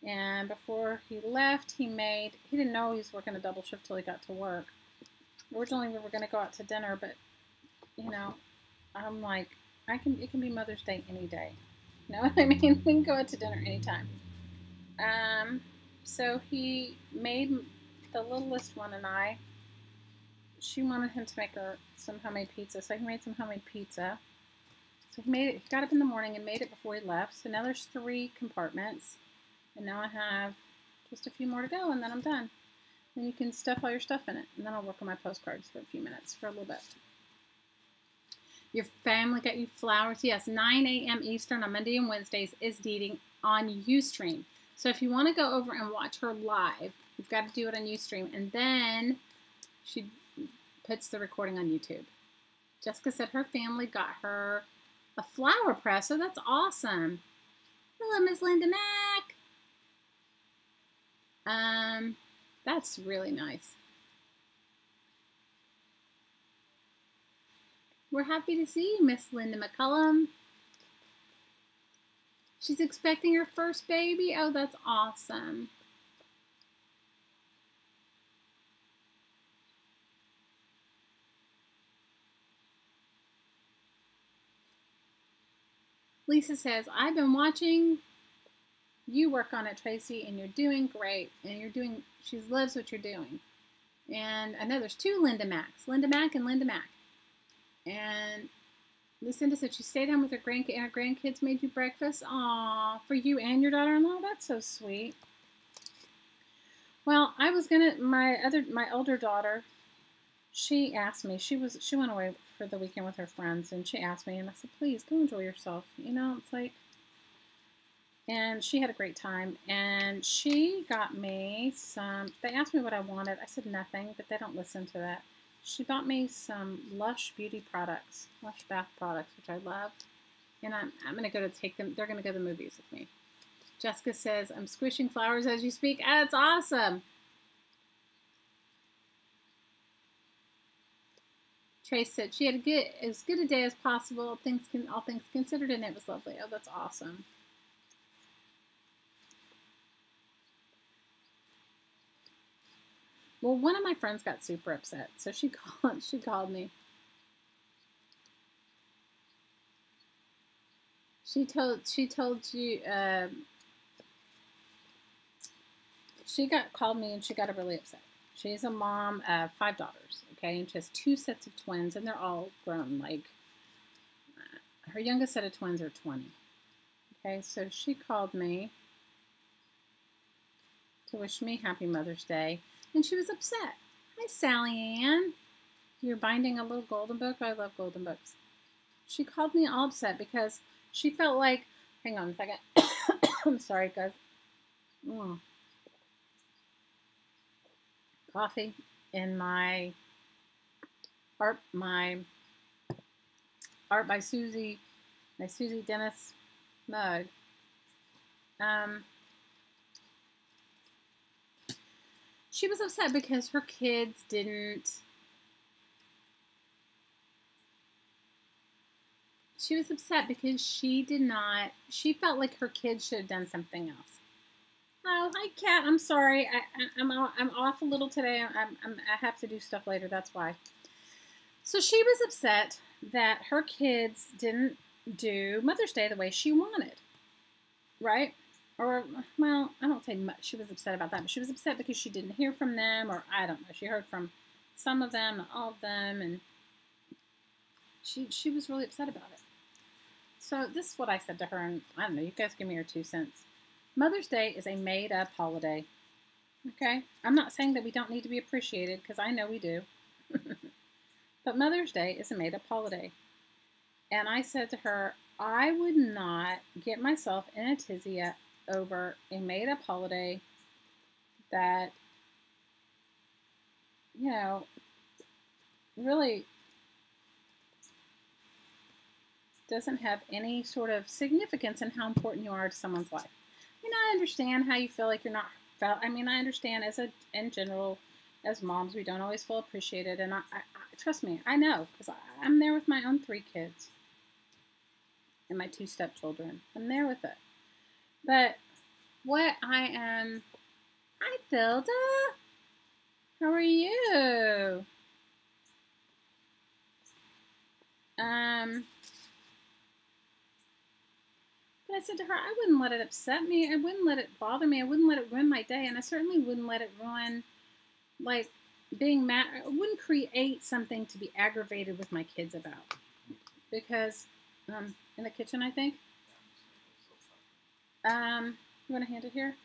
And before he left, he didn't know he was working a double shift till he got to work. Originally, we were going to go out to dinner, but, you know, I'm like, it can be Mother's Day any day. You know what I mean? We can go out to dinner anytime. So he made the littlest one and I. She wanted him to make her some homemade pizza, so he made some homemade pizza. So he made it. He got up in the morning and made it before he left. So now there's 3 compartments, and now I have just a few more to go, and then I'm done. And you can stuff all your stuff in it, and then I'll work on my postcards for a few minutes, for a little bit. Your family got you flowers. Yes, 9 a.m. Eastern on Monday and Wednesdays is Dee Dee on Ustream. So if you want to go over and watch her live, you've got to do it on Ustream, and then she puts the recording on YouTube. Jessica said her family got her a flower press, so that's awesome. Hello, Miss Linda Mack. That's really nice. We're happy to see you, Miss Linda McCullum. She's expecting her first baby. Oh, that's awesome. Lisa says, I've been watching you work on it, Tracy, and you're doing great. And she loves what you're doing. And I know there's 2 Linda Macks, Linda Mack and Linda Mack. And Lucinda said she stayed home with her grandkids, and her grandkids made you breakfast. Aw, for you and your daughter-in-law? That's so sweet. Well, I was gonna, my older daughter, she asked me, she went away for the weekend with her friends, and she asked me, and I said, please, go enjoy yourself. You know, it's like, and she had a great time, and she got me they asked me what I wanted. I said nothing, but they don't listen to that. She bought me some Lush beauty products, Lush bath products, which I love, and I'm going to go to take them, they're going to go to the movies with me. Jessica says, I'm squishing flowers as you speak. That's awesome. Trace said she had as good a day as possible, all things considered, and it was lovely. Oh, that's awesome. Well, one of my friends got super upset, so she called me. She told you called me and she got really upset. She's a mom of 5 daughters, okay, and she has 2 sets of twins, and they're all grown. Like her youngest set of twins are 20. Okay, so she called me to wish me happy Mother's Day, and she was upset. Hi, Sally Ann. You're binding a little golden book. I love golden books. She called me all upset because she felt like, hang on a second. I'm sorry, guys. Coffee in my art by Susie, my Susie Dennis mug. She was upset because her kids didn't. She was upset because she felt like her kids should have done something else. Oh, hi, Kat. I'm sorry. I'm off a little today. I have to do stuff later. That's why. So she was upset that her kids didn't do Mother's Day the way she wanted, right? Or, well, I don't say much. She was upset about that, but she was upset because she didn't hear from them, or I don't know. She heard from some of them, not all of them, and she was really upset about it. So this is what I said to her, and I don't know. You guys give me your 2 cents. Mother's Day is a made-up holiday. Okay? I'm not saying that we don't need to be appreciated, because I know we do. But Mother's Day is a made-up holiday. And I said to her, I would not get myself in a tizzy over a made-up holiday that, you know, really doesn't have any sort of significance in how important you are to someone's life. I mean, I understand how you feel like you're not felt. I mean, I understand in general, as moms, we don't always feel appreciated. And I trust me, I know, because I'm there with my own 3 kids and my 2 stepchildren. I'm there with it. But what I am, hi, Thilda. How are you? But I said to her, I wouldn't let it upset me. I wouldn't let it bother me. I wouldn't let it ruin my day. And I certainly wouldn't let it ruin, like, being mad. I wouldn't create something to be aggravated with my kids about. Because, in the kitchen, I think. You want to hand it here?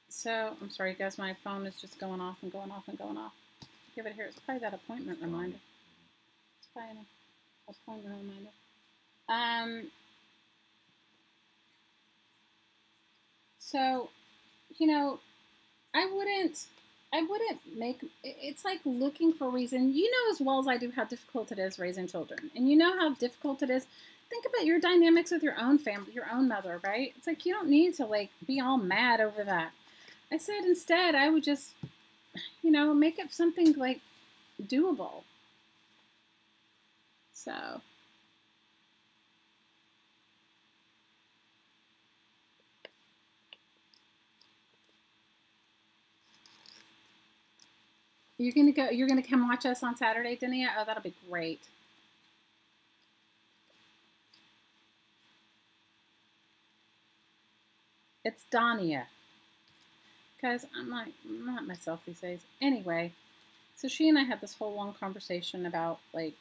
So, I'm sorry, guys. My phone is just going off and going off and going off. Give it here. It's probably that appointment reminder. It's probably an appointment reminder. So, you know, I wouldn't make, it's like looking for a reason. You know as well as I do how difficult it is raising children. And you know how difficult it is. Think about your dynamics with your own family, your own mother, right? It's like you don't need to, like, be all mad over that. I said instead I would just, you know, make up something, like, doable. So... You're gonna come watch us on Saturday, Dania? Oh, that'll be great. It's Dania. Guys, I'm not myself these days. Anyway, so she and I had this whole long conversation about, like,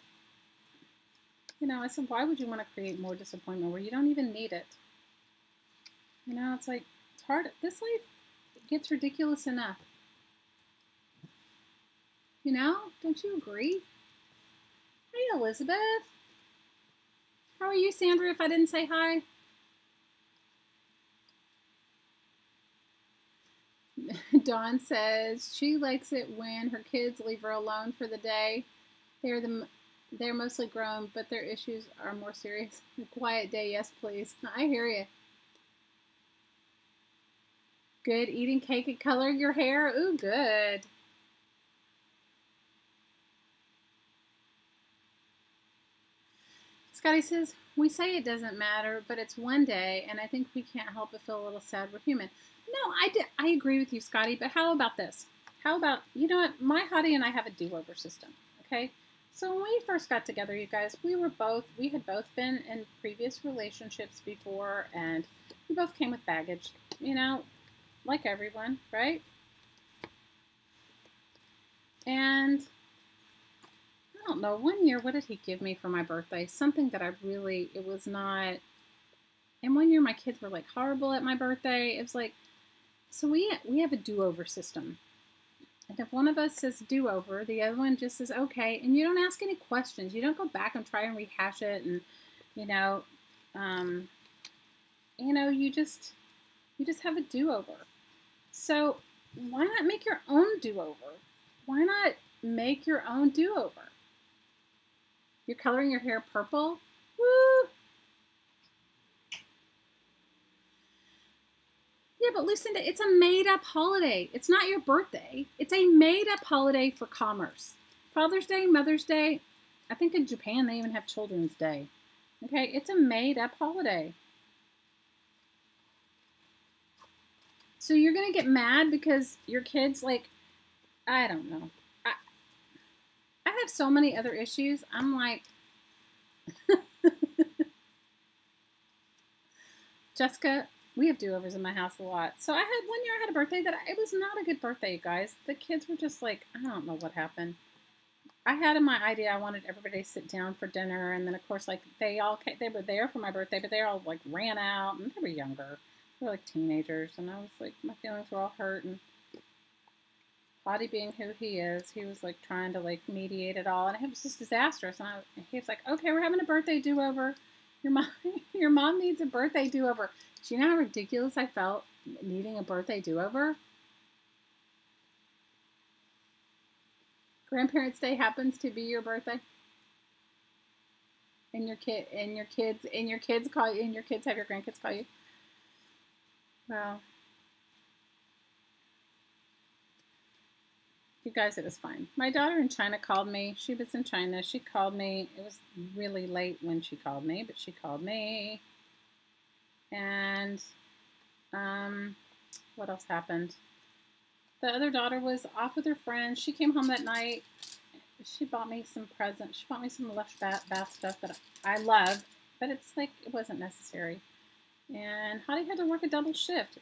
you know, I said, why would you want to create more disappointment where you don't even need it? You know, it's like, it's hard. This life gets ridiculous enough. You know, don't you agree? Hey, Elizabeth. How are you, Sandra, if I didn't say hi? Dawn says she likes it when her kids leave her alone for the day. They're mostly grown, but their issues are more serious. A quiet day, yes, please. I hear you. Good, eating cake and coloring your hair. Ooh, good. Scotty says, we say it doesn't matter, but it's one day, and I think we can't help but feel a little sad we're human. No, I agree with you, Scotty, but how about this? How about, you know what, my hottie and I have a do-over system, okay? So when we first got together, you guys, we had both been in previous relationships before, and we both came with baggage, you know, like everyone, right? And I don't know, one year, what did he give me for my birthday? Something that it was not, and one year my kids were, like, horrible at my birthday. It was like, so we have a do-over system. And if one of us says do-over, the other one just says okay, and you don't ask any questions. You don't go back and try and rehash it, and, you know, you just have a do-over. So why not make your own do-over? Why not make your own do-over? You're coloring your hair purple? Woo! Yeah, but Lucinda, it's a made-up holiday. It's not your birthday. It's a made-up holiday for commerce. Father's Day, Mother's Day. I think in Japan they even have Children's Day. Okay, it's a made-up holiday. So you're going to get mad because your kids, like, I don't know. I have so many other issues. I'm like, Jessica, we have do-overs in my house a lot. So one year I had a birthday that it was not a good birthday, you guys. The kids were just like, I don't know what happened. I had in my idea I wanted everybody to sit down for dinner, and then of course, like, they were there for my birthday, but they all like ran out, and they were younger. They were like teenagers, and I was like, my feelings were all hurt, and Lottie being who he is, he was like trying to like mediate it all, and it was just disastrous. And he was like, okay, we're having a birthday do-over. Your mom needs a birthday do-over. Do you know how ridiculous I felt needing a birthday do-over? Grandparents' Day happens to be your birthday, and your kids call you, and your kids have your grandkids call you. Well, you guys, it was fine. My daughter in China called me. She was in China. She called me. It was really late when she called me, but she called me. And what else happened? The other daughter was off with her friends. She came home that night. She bought me some presents. She bought me some Lush bath stuff that I love, but it's like it wasn't necessary. And Hottie had to work a double shift.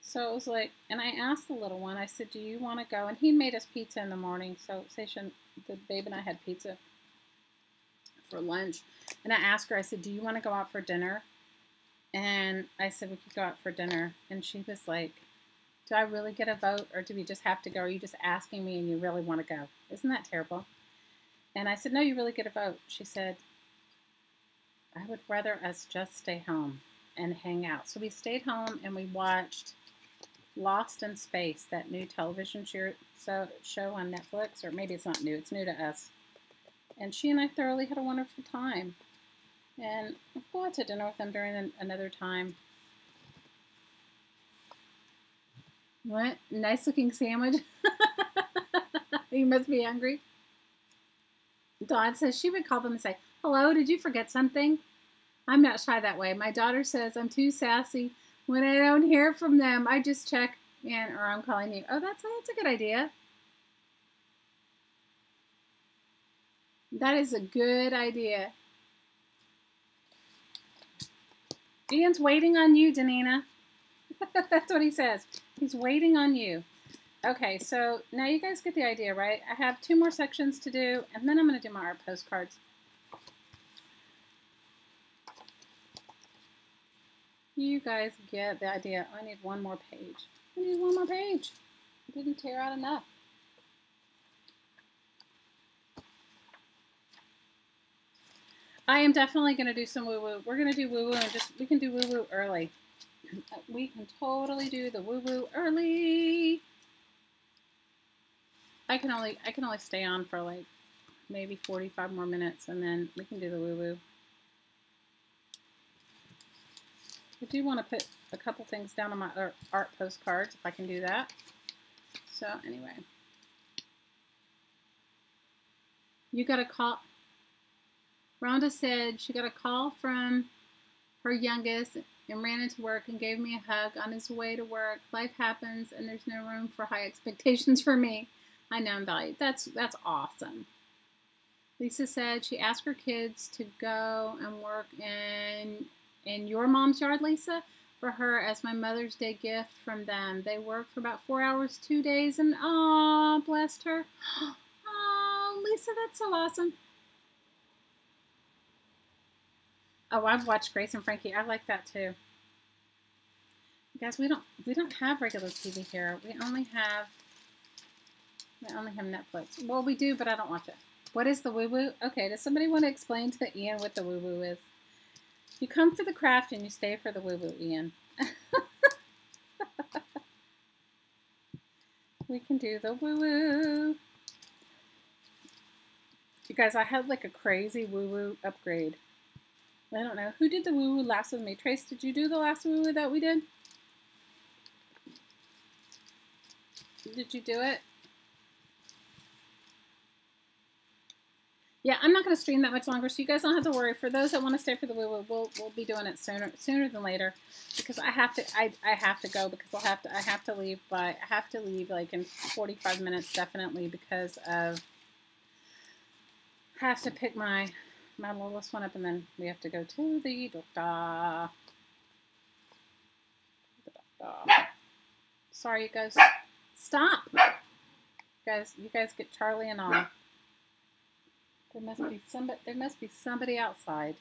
So it was like, and I asked the little one, I said, do you want to go? And he made us pizza in the morning. So the babe and I had pizza for lunch. And I asked her, I said, do you want to go out for dinner? And I said, we could go out for dinner. And she was like, do I really get a vote, or do we just have to go? Or are you just asking me and you really want to go? Isn't that terrible? And I said, no, you really get a vote. She said, I would rather us just stay home and hang out. So we stayed home and we watched Lost in Space, that new television show on Netflix, or maybe it's not new, it's new to us. And she and I thoroughly had a wonderful time. And we'll go out to dinner with them during another time. What? Nice looking sandwich? You must be hungry. Dawn says she would call them and say, hello, did you forget something? I'm not shy that way. My daughter says I'm too sassy. When I don't hear from them, I just check in, or I'm calling you. Oh, that's a good idea. That is a good idea. Ian's waiting on you, Danina. That's what he says. He's waiting on you. Okay, so now you guys get the idea, right? I have 2 more sections to do, and then I'm going to do my art postcards. You guys get the idea. I need 1 more page. I need 1 more page. I didn't tear out enough. I am definitely going to do some woo-woo. We're going to do woo-woo, and we can do woo-woo early. We can totally do the woo-woo early. I can only stay on for like maybe 45 more minutes, and then we can do the woo-woo. I do want to put a couple things down on my art postcards, if I can do that. So anyway. You got a call. Rhonda said she got a call from her youngest and ran into work and gave me a hug on his way to work. Life happens, and there's no room for high expectations for me. I know I'm valued. That's awesome. Lisa said she asked her kids to go and work in your mom's yard, Lisa, for her as my Mother's Day gift from them. They worked for about 4 hours, 2 days, and oh, blessed her. Oh, Lisa, that's so awesome. Oh, I've watched Grace and Frankie. I like that too. Guys, we don't have regular TV here. We only have Netflix. Well, we do, but I don't watch it. What is the woo-woo? Okay, does somebody want to explain to Ian what the woo-woo is? You come for the craft and you stay for the woo-woo, Ian. We can do the woo-woo. You guys, I had like a crazy woo-woo upgrade. I don't know. Who did the woo-woo last with me? Trace, did you do the last woo-woo that we did? Did you do it? Yeah, I'm not going to stream that much longer, so you guys don't have to worry. For those that want to stay for the woo-woo, we'll be doing it sooner than later, because I have to go, because I have to leave like in 45 minutes definitely, because of have to pick my littlest one up, and then we have to go to the doctor. Sorry, you guys. Stop. You guys get Charlie and all. There must be somebody outside.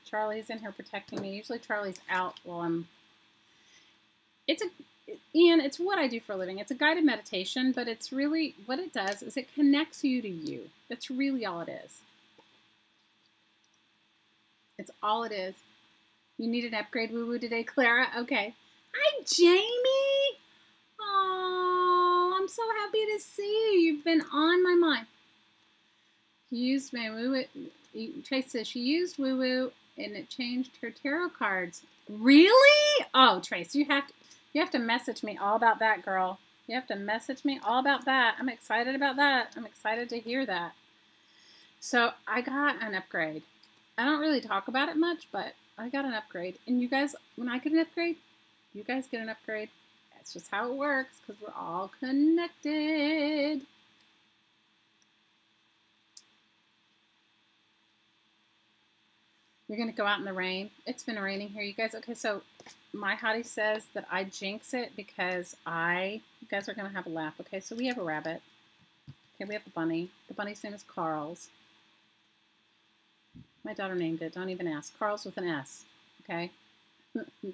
Charlie's in here protecting me. Usually Charlie's out while I'm... Ian, it's what I do for a living. It's a guided meditation, but it's really... What it does is it connects you to you. That's really all it is. It's all it is. You need an upgrade woo-woo today, Clara? Okay. Hi, Jamie! Oh, I'm so happy to see you. You've been on my mind. You used my woo-woo. Trace says she used woo-woo and it changed her tarot cards. Really? Oh, Trace, you have to message me all about that, girl. You have to message me all about that. I'm excited about that. I'm excited to hear that. So I got an upgrade. I don't really talk about it much, but I got an upgrade. And you guys, when I get an upgrade, you guys get an upgrade. That's just how it works, because we're all connected. You're going to go out in the rain. It's been raining here, you guys. Okay, so my hottie says that I jinx it because you guys are going to have a laugh. Okay, so we have a rabbit. Okay, we have a bunny. The bunny's name is Carl's. My daughter named it. Don't even ask. Carl's with an S. Okay?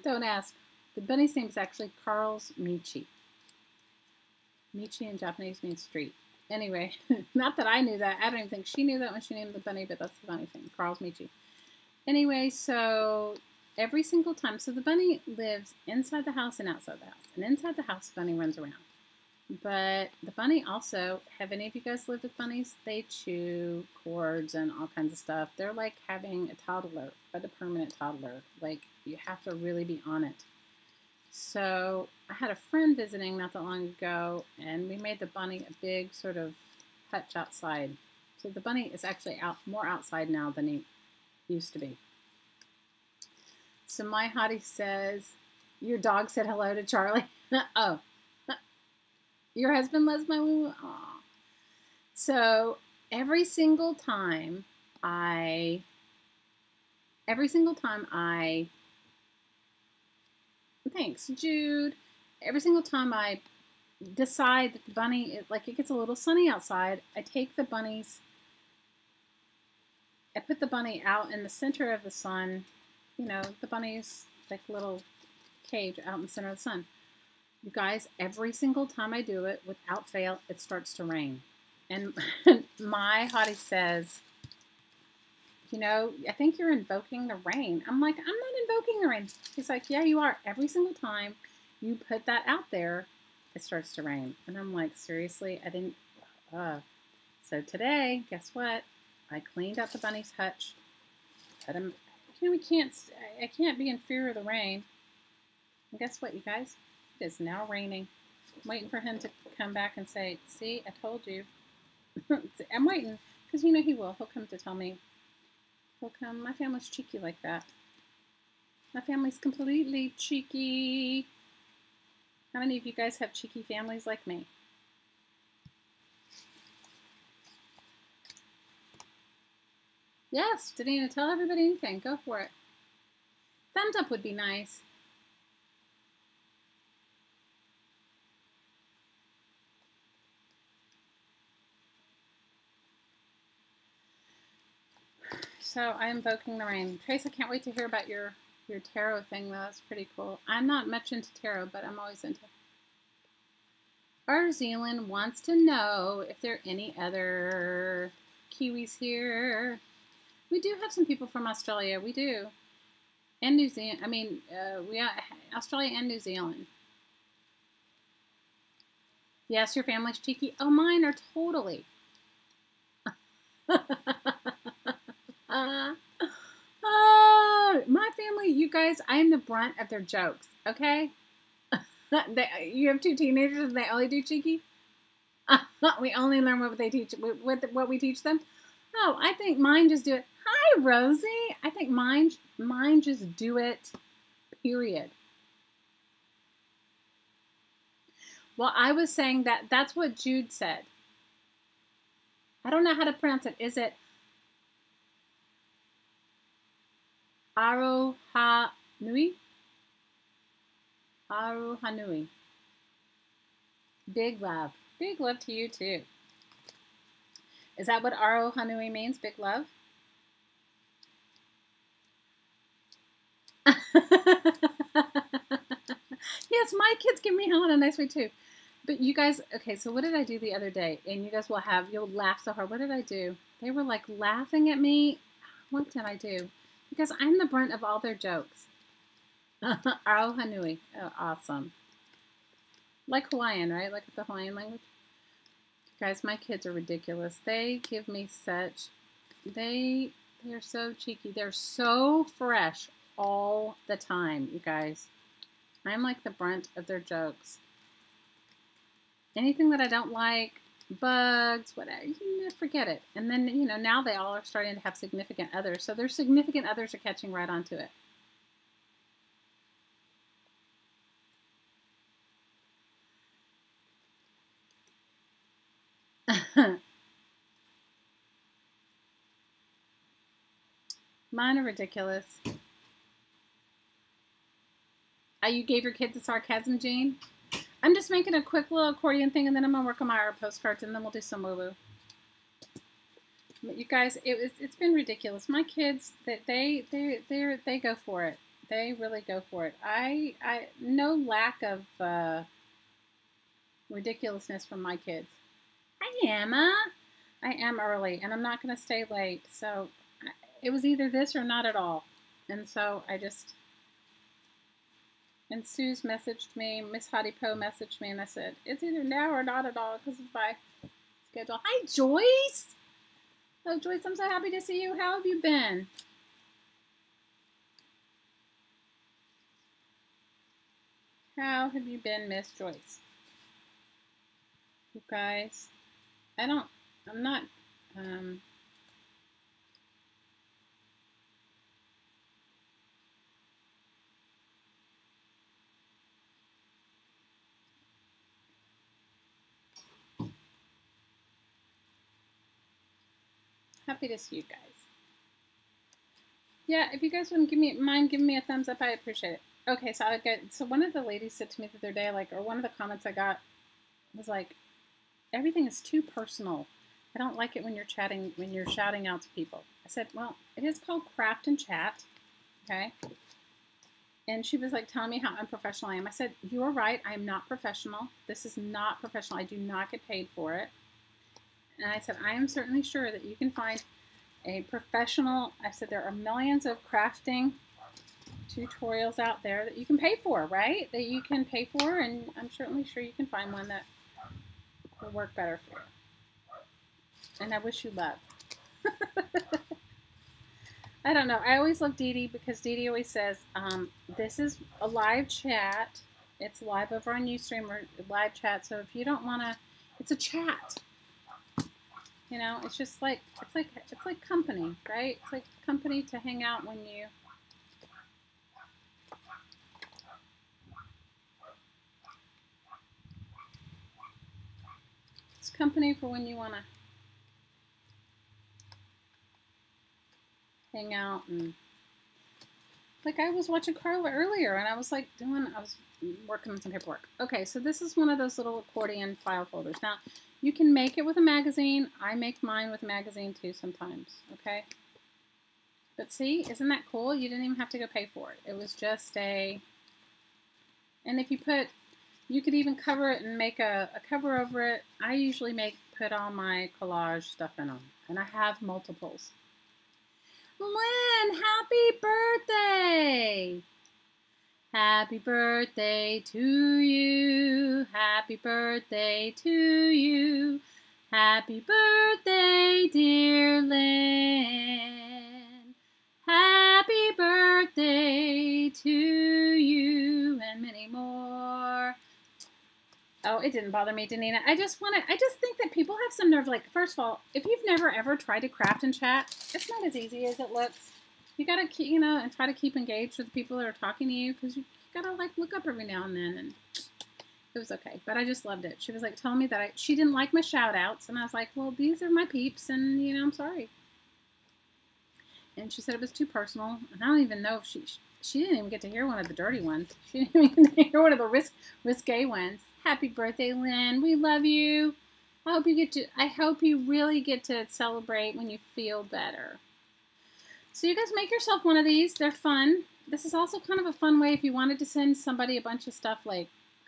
Don't ask. The bunny's name is actually Carl's Michi. Michi in Japanese means street. Anyway, not that I knew that. I don't even think she knew that when she named the bunny, but that's the funny thing. Carl's Michi. Anyway, so every single time, so the bunny lives inside the house and outside the house. And inside the house, the bunny runs around. But the bunny also, have any of you guys lived with bunnies? They chew cords and all kinds of stuff. They're like having a toddler, but a permanent toddler. Like, you have to really be on it. So I had a friend visiting not that long ago, and we made the bunny a big sort of hutch outside. So the bunny is actually more outside now than he used to be. So my hottie says, your dog said hello to Charlie. Oh. Your husband loves my woo-woo? Aw. So every single time I thanks, Jude. Every single time I decide that the bunny, it gets a little sunny outside, I take the bunnies, I put the bunny out in the center of the sun. You know, the bunny's like a little cage out in the center of the sun. You guys, every single time I do it, without fail, it starts to rain. And my hottie says, you know, I think you're invoking the rain. I'm like, I'm not invoking the rain. He's like, yeah, you are. Every single time you put that out there, it starts to rain. And I'm like, seriously? I didn't. So today, guess what? I cleaned out the bunny's hutch. Put him, you know, I can't be in fear of the rain. And guess what, you guys? It is now raining. I'm waiting for him to come back and say, see, I told you. I'm waiting, because you know he will. He'll come to tell me. He'll come. My family's cheeky like that. My family's completely cheeky. How many of you guys have cheeky families like me? Yes, Danina, tell everybody anything. Go for it. Thumbs up would be nice. So I'm invoking the rain. Trace, I can't wait to hear about your tarot thing, though. That's pretty cool. I'm not much into tarot, but I'm always into it. Our Zealand wants to know if there are any other Kiwis here. We do have some people from Australia. We do. And New Zealand. I mean, Australia and New Zealand. Yes, your family's cheeky. Oh, mine are totally. My family, you guys, I am the brunt of their jokes, okay? You have two teenagers and they only do cheeky? We only learn what they teach, what we teach them. Oh, I think mine just do it. Hi, Rosie. I think mine just do it, period. Well, I was saying that's what Jude said. I don't know how to pronounce it. Is it Arohanui? Arohanui. Big love. Big love to you, too. Is that what Arohanui means? Big love? Yes, my kids give me hell in a nice way, too. But you guys, okay, so what did I do the other day? And you guys you'll laugh so hard. What did I do? They were like laughing at me. What did I do? Because I'm the brunt of all their jokes. Arohanui. Oh, awesome. Like Hawaiian, right? Like the Hawaiian language. Guys, my kids are ridiculous. They give me such, they're so cheeky. They're so fresh all the time, you guys. I'm like the brunt of their jokes. Anything that I don't like, bugs, whatever, forget it. And then, you know, now they all are starting to have significant others. So their significant others are catching right onto it. Mine are ridiculous. You gave your kid the sarcasm gene? I'm just making a quick little accordion thing, and then I'm going to work on my art postcards, and then we'll do some woo-woo. But you guys, it's been ridiculous. My kids, they go for it. They really go for it. No lack of ridiculousness from my kids. Hi, Emma. I am early, and I'm not going to stay late. So it was either this or not at all. And so and Sue's messaged me, Miss Hottie Poe messaged me, and I said, it's either now or not at all because of my schedule. Hi, Joyce. Oh, Joyce, I'm so happy to see you. How have you been? How have you been, Miss Joyce? You guys, I'm not, happy to see you guys. Yeah, if you guys wouldn't mind giving me a thumbs up, I appreciate it. Okay, so one of the ladies said to me the other day, or one of the comments I got was like, everything is too personal. I don't like it when you're shouting out to people. I said, well, it is called craft and chat, okay? And she was like telling me how unprofessional I am. I said, you are right. I am not professional. This is not professional. I do not get paid for it. And I said, I am certainly sure that you can find a professional. I said, there are millions of crafting tutorials out there that you can pay for, right? That you can pay for, and I'm certainly sure you can find one that will work better for you. And I wish you luck. I don't know. I always love Dee Dee because Dee Dee always says, this is a live chat. It's live over on Ustream or live chat. So if you don't want to, it's a chat. You know, it's just like, it's like company, right? It's like company to hang out when you, it's company for when you want to hang out. And like I was watching Carla earlier and I was like I was working on some paperwork. Okay, so this is one of those little accordion file folders. Now, you can make it with a magazine. I make mine with a magazine too sometimes, okay? But see, isn't that cool? You didn't even have to go pay for it. It was just and if you could even cover it and make a cover over it. I usually put all my collage stuff in them, and I have multiples. Lynn, happy birthday! Happy birthday to you. Happy birthday to you. Happy birthday, dear Lynn. Happy birthday to you and many more. Oh, it didn't bother me, Danina. I just think that people have some nerve. Like, first of all, if you've never ever tried to craft and chat, it's not as easy as it looks. You gotta keep, you know, and try to keep engaged with the people that are talking to you, because you gotta like look up every now and then. And it was okay, but I just loved it. She was like telling me that she didn't like my shout outs, and I was like, well, these are my peeps, and you know, I'm sorry. And she said it was too personal, and I don't even know if she didn't even get to hear one of the dirty ones. She didn't even get to hear one of the risque ones. Happy birthday, Lynn. We love you. I hope you really get to celebrate when you feel better. So you guys make yourself one of these. They're fun. This is also kind of a fun way if you wanted to send somebody a bunch of stuff like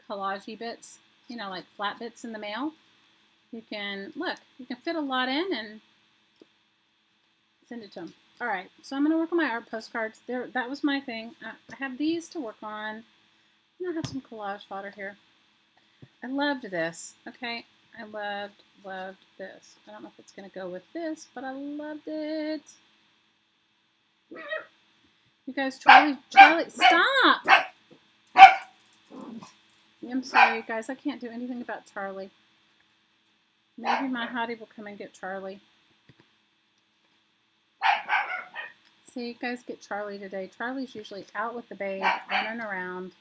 collage-y bits, you know, like flat bits in the mail. You can, look, you can fit a lot in and send it to them. All right, so I'm going to work on my art postcards. That was my thing. I have these to work on. I have some collage fodder here. I loved this, okay? I loved this. I don't know if it's going to go with this, but I loved it. You guys, Charlie, stop! I'm sorry, you guys. I can't do anything about Charlie. Maybe my hottie will come and get Charlie. See, you guys get Charlie today. Charlie's usually out with the babe, running around.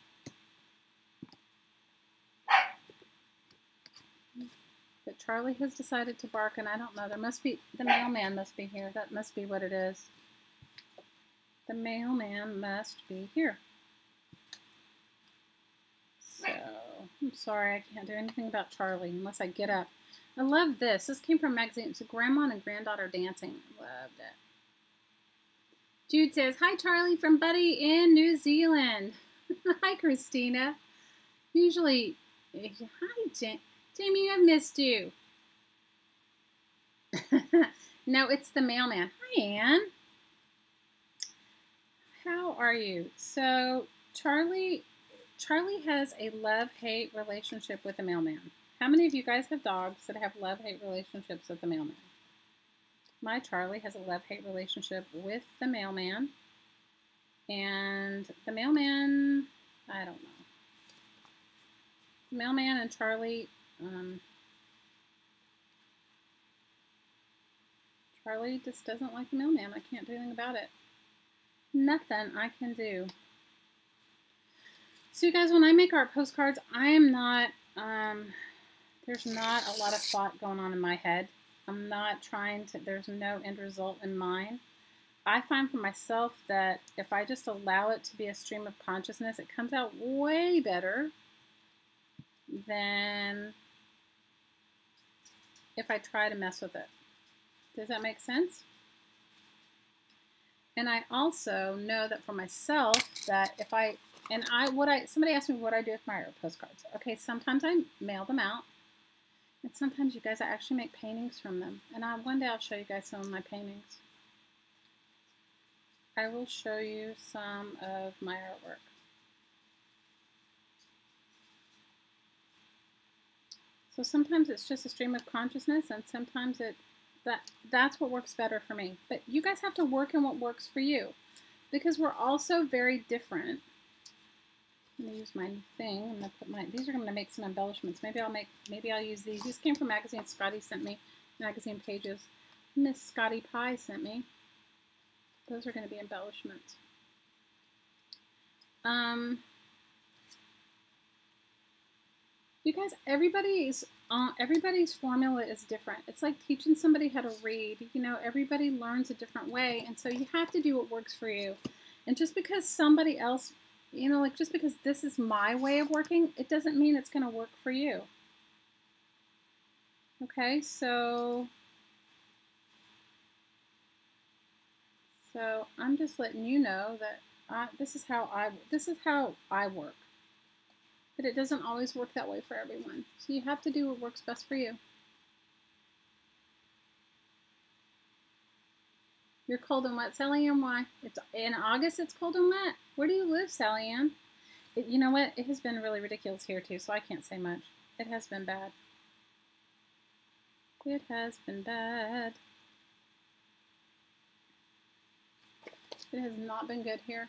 But Charlie has decided to bark, and I don't know. There must be, the mailman must be here. That must be what it is. The mailman must be here. So, I'm sorry, I can't do anything about Charlie unless I get up. I love this. This came from a magazine. It's a grandma and granddaughter dancing. Loved it. Jude says, hi, Charlie from Buddy in New Zealand. Hi, Christina. Usually, hi, Jamie, I've missed you. No, it's the mailman. Hi, Ann. How are you? So, Charlie has a love-hate relationship with the mailman. How many of you guys have dogs that have love-hate relationships with the mailman? My Charlie has a love-hate relationship with the mailman. And the mailman, I don't know. The mailman and Charlie, Charlie just doesn't like the mailman. I can't do anything about it. Nothing I can do. So you guys, when I make art postcards, I am not, there's not a lot of thought going on in my head. I'm not trying to, there's no end result in mind. I find for myself that if I just allow it to be a stream of consciousness, it comes out way better than if I try to mess with it. Does that make sense? And I also know that for myself that if I, somebody asked me what I do with my art postcards. Okay, sometimes I mail them out. And sometimes, you guys, I actually make paintings from them. And one day I'll show you guys some of my paintings. I will show you some of my artwork. So sometimes it's just a stream of consciousness, and sometimes that's what works better for me. But you guys have to work in what works for you, because we're also very different. I'm gonna use my thing. I'm gonna put these are gonna make some embellishments. Maybe I'll use these. These came from magazine Scotty sent me, magazine pages. Miss Scotty Pie sent me. Those are gonna be embellishments. You guys, everybody's formula is different. It's like teaching somebody how to read. You know, everybody learns a different way, and so you have to do what works for you. And just because somebody else, you know, like just because this is my way of working, it doesn't mean it's going to work for you. Okay, so I'm just letting you know that this is how I work. But it doesn't always work that way for everyone. So you have to do what works best for you. You're cold and wet, Sally Ann. Why? It's in August. It's cold and wet. Where do you live, Sally Ann? You know what? It has been really ridiculous here too, so I can't say much. It has been bad. It has been bad. It has not been good here.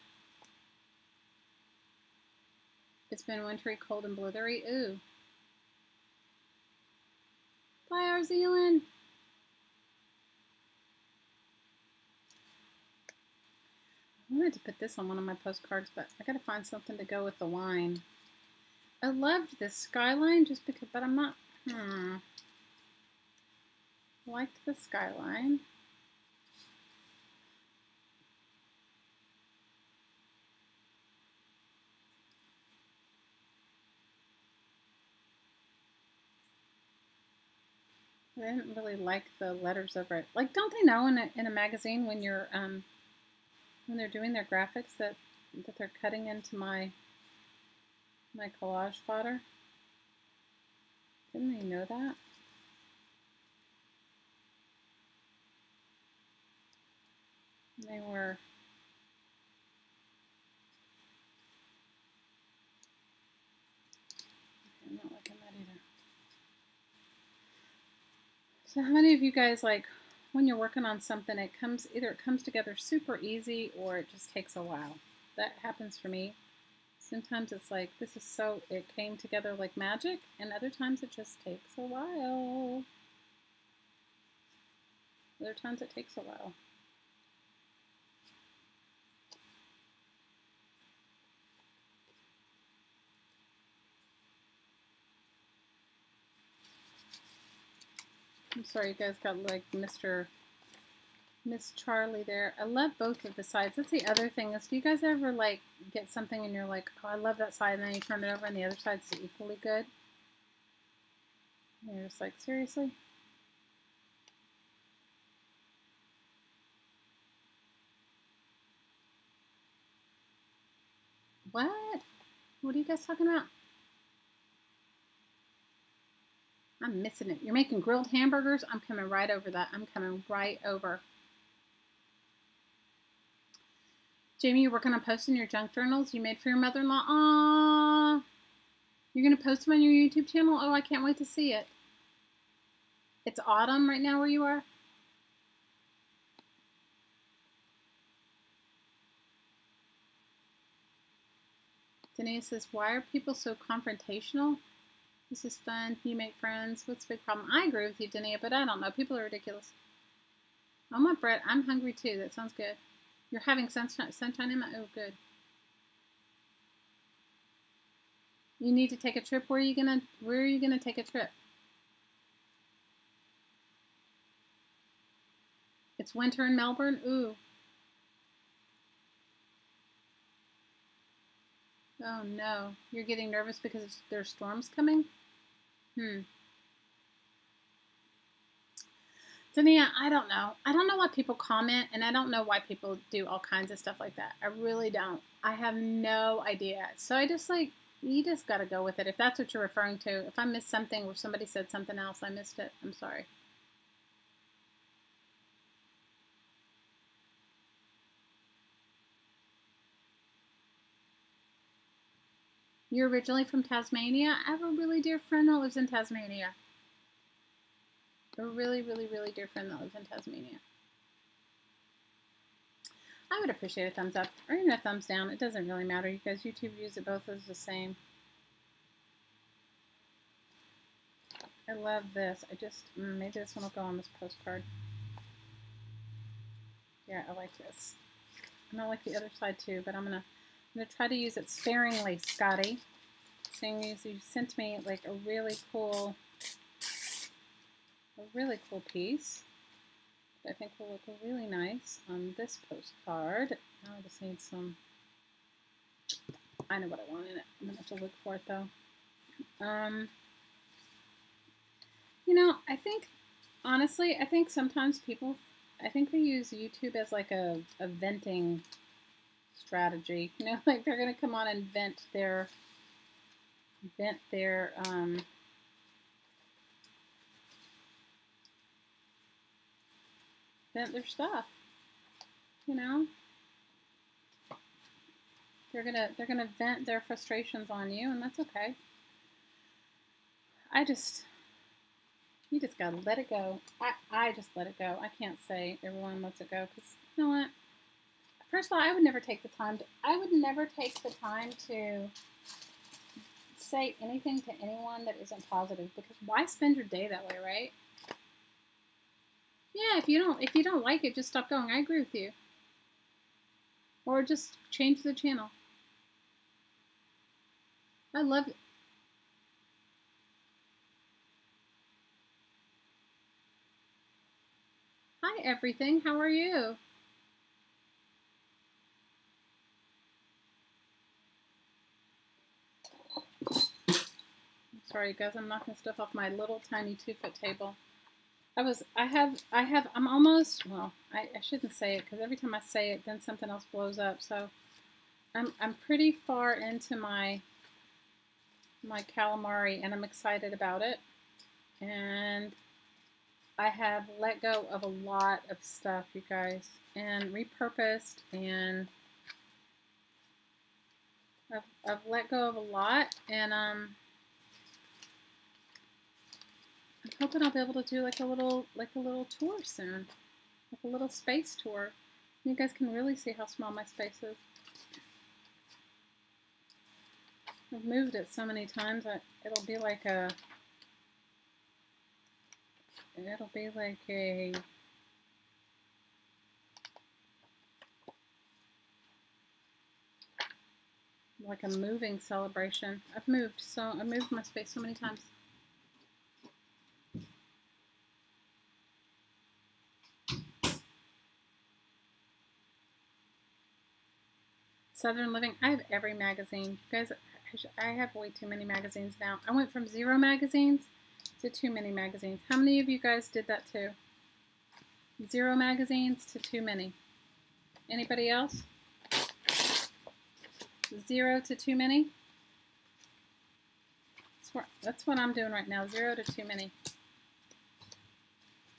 It's been wintry, cold, and blithery. Ooh. Star Zealand. I wanted to put this on one of my postcards, but I gotta find something to go with the wine. I loved this skyline just because, but I'm not, I liked the skyline. I didn't really like the letters over it. Like, don't they know in a magazine when you're, when they're doing their graphics that they're cutting into my collage fodder? Didn't they know that? They were. I'm not liking that either. So how many of you guys, like, when you're working on something, either it comes together super easy or it just takes a while? That happens for me. Sometimes it's like, it came together like magic, and other times it just takes a while. Other times it takes a while. I'm sorry, you guys got like Miss Charlie there. I love both of the sides. That's the other thing is, do you guys ever like get something and you're like, oh, I love that side, and then you turn it over and the other side's equally good? And you're just like, seriously? What? What are you guys talking about? I'm missing it. You're making grilled hamburgers? I'm coming right over that. I'm coming right over. Jamie, you're working on posting your junk journals you made for your mother-in-law? Aww. You're going to post them on your YouTube channel? Oh, I can't wait to see it. It's autumn right now where you are? Denise says, why are people so confrontational? This is fun. You make friends. What's the big problem? I agree with you, Dania, but I don't know. People are ridiculous. I want bread. I'm hungry too. That sounds good. You're having sunshine in my... Oh, good. You need to take a trip. Where are you gonna take a trip? It's winter in Melbourne? Ooh. Oh no. You're getting nervous because there's storms coming? Dania, I don't know. I don't know why people comment, and I don't know why people do all kinds of stuff like that. I really don't. I have no idea. So I just like, you just got to go with it. If that's what you're referring to, if I missed something where somebody said something else, I missed it. I'm sorry. You're originally from Tasmania? I have a really dear friend that lives in Tasmania. A really, really, really dear friend that lives in Tasmania. I would appreciate a thumbs up or even a thumbs down. It doesn't really matter. You guys, YouTube views it both as the same. I love this. Maybe this one will go on this postcard. Yeah, I like this. And I like the other side too, but I'm gonna try to use it sparingly, Scotty. Seeing as you sent me like a really cool piece. I think will look really nice on this postcard. Now I just need some. I know what I want in it. I'm gonna have to look for it though. You know, I think honestly, I think sometimes people, I think they use YouTube as like a venting strategy. You know, like they're gonna come on and vent their stuff. You know, they're gonna vent their frustrations on you, and that's okay. You just gotta let it go. I just let it go. I can't say everyone lets it go, because you know what? First of all, I would never take the time to say anything to anyone that isn't positive, because why spend your day that way, right? Yeah, if you don't like it, just stop going. I agree with you. Or just change the channel. I love it. Hi, everything. How are you? Sorry, guys. I'm knocking stuff off my little tiny 2-foot table. I'm almost, well, I shouldn't say it because every time I say it, then something else blows up. So I'm pretty far into my calamari, and I'm excited about it. And I have let go of a lot of stuff, you guys, and repurposed, and I've let go of a lot, and I'm hoping I'll be able to do like a little tour soon, like a little space tour. You guys can really see how small my space is. I've moved it so many times that it'll be like a moving celebration. I've moved my space so many times. Southern Living. I have every magazine. You guys, I have way too many magazines now. I went from 0 magazines to too many magazines. How many of you guys did that too? 0 magazines to too many. Anybody else? 0 to too many? That's what I'm doing right now. 0 to too many.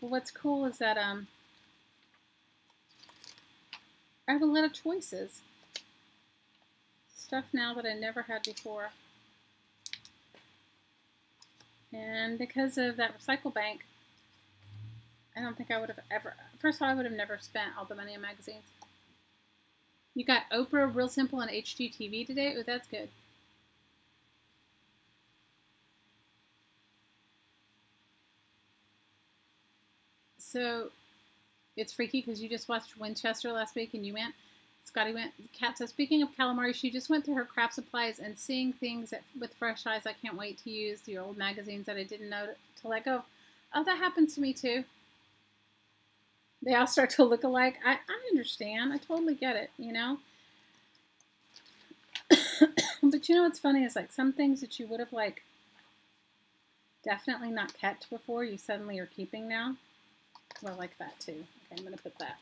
But what's cool is that I have a lot of choices. Stuff now that I never had before. And because of that recycle bank, I don't think I would have ever, first of all, I would have never spent all the money on magazines. You got Oprah, Real Simple, and HGTV today? Oh, that's good. So, it's freaky because you just watched Winchester last week and you went. Scotty went. Kat says, speaking of calamari, she just went through her craft supplies and seeing things with fresh eyes. I can't wait to use the old magazines that I didn't know to let go. Oh, that happens to me too. They all start to look alike. I understand. I totally get it, you know. But you know what's funny is like some things that you would have like definitely not kept before, you suddenly are keeping now. Well, like that too. Okay, I'm going to put that.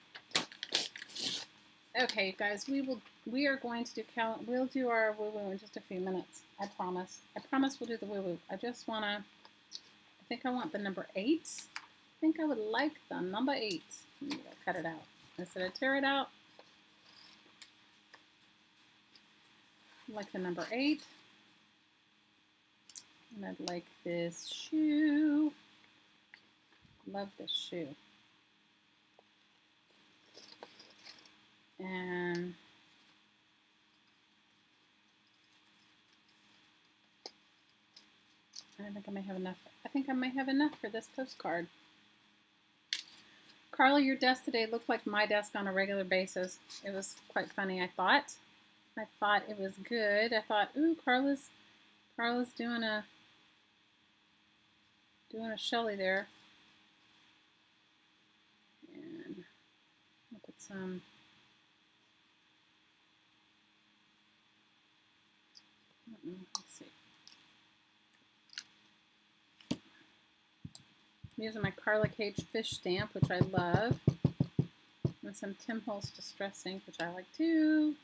Okay, guys, we are going to do we'll do our woo-woo in just a few minutes. I promise. I promise we'll do the woo-woo. I just want to, I think I want the number 8. I think I would like the number 8. I'm going to cut it out. Instead of tear it out, I like the number 8. And I'd like this shoe. Love this shoe. And I think I may have enough. I think I may have enough for this postcard. Carla, your desk today looked like my desk on a regular basis. It was quite funny, I thought. I thought it was good. I thought, ooh, Carla's doing a Shelly there. And I'll put some. Let's see. I'm using my Carla Cage fish stamp, which I love, and some Tim Holtz Distress ink, which I like too.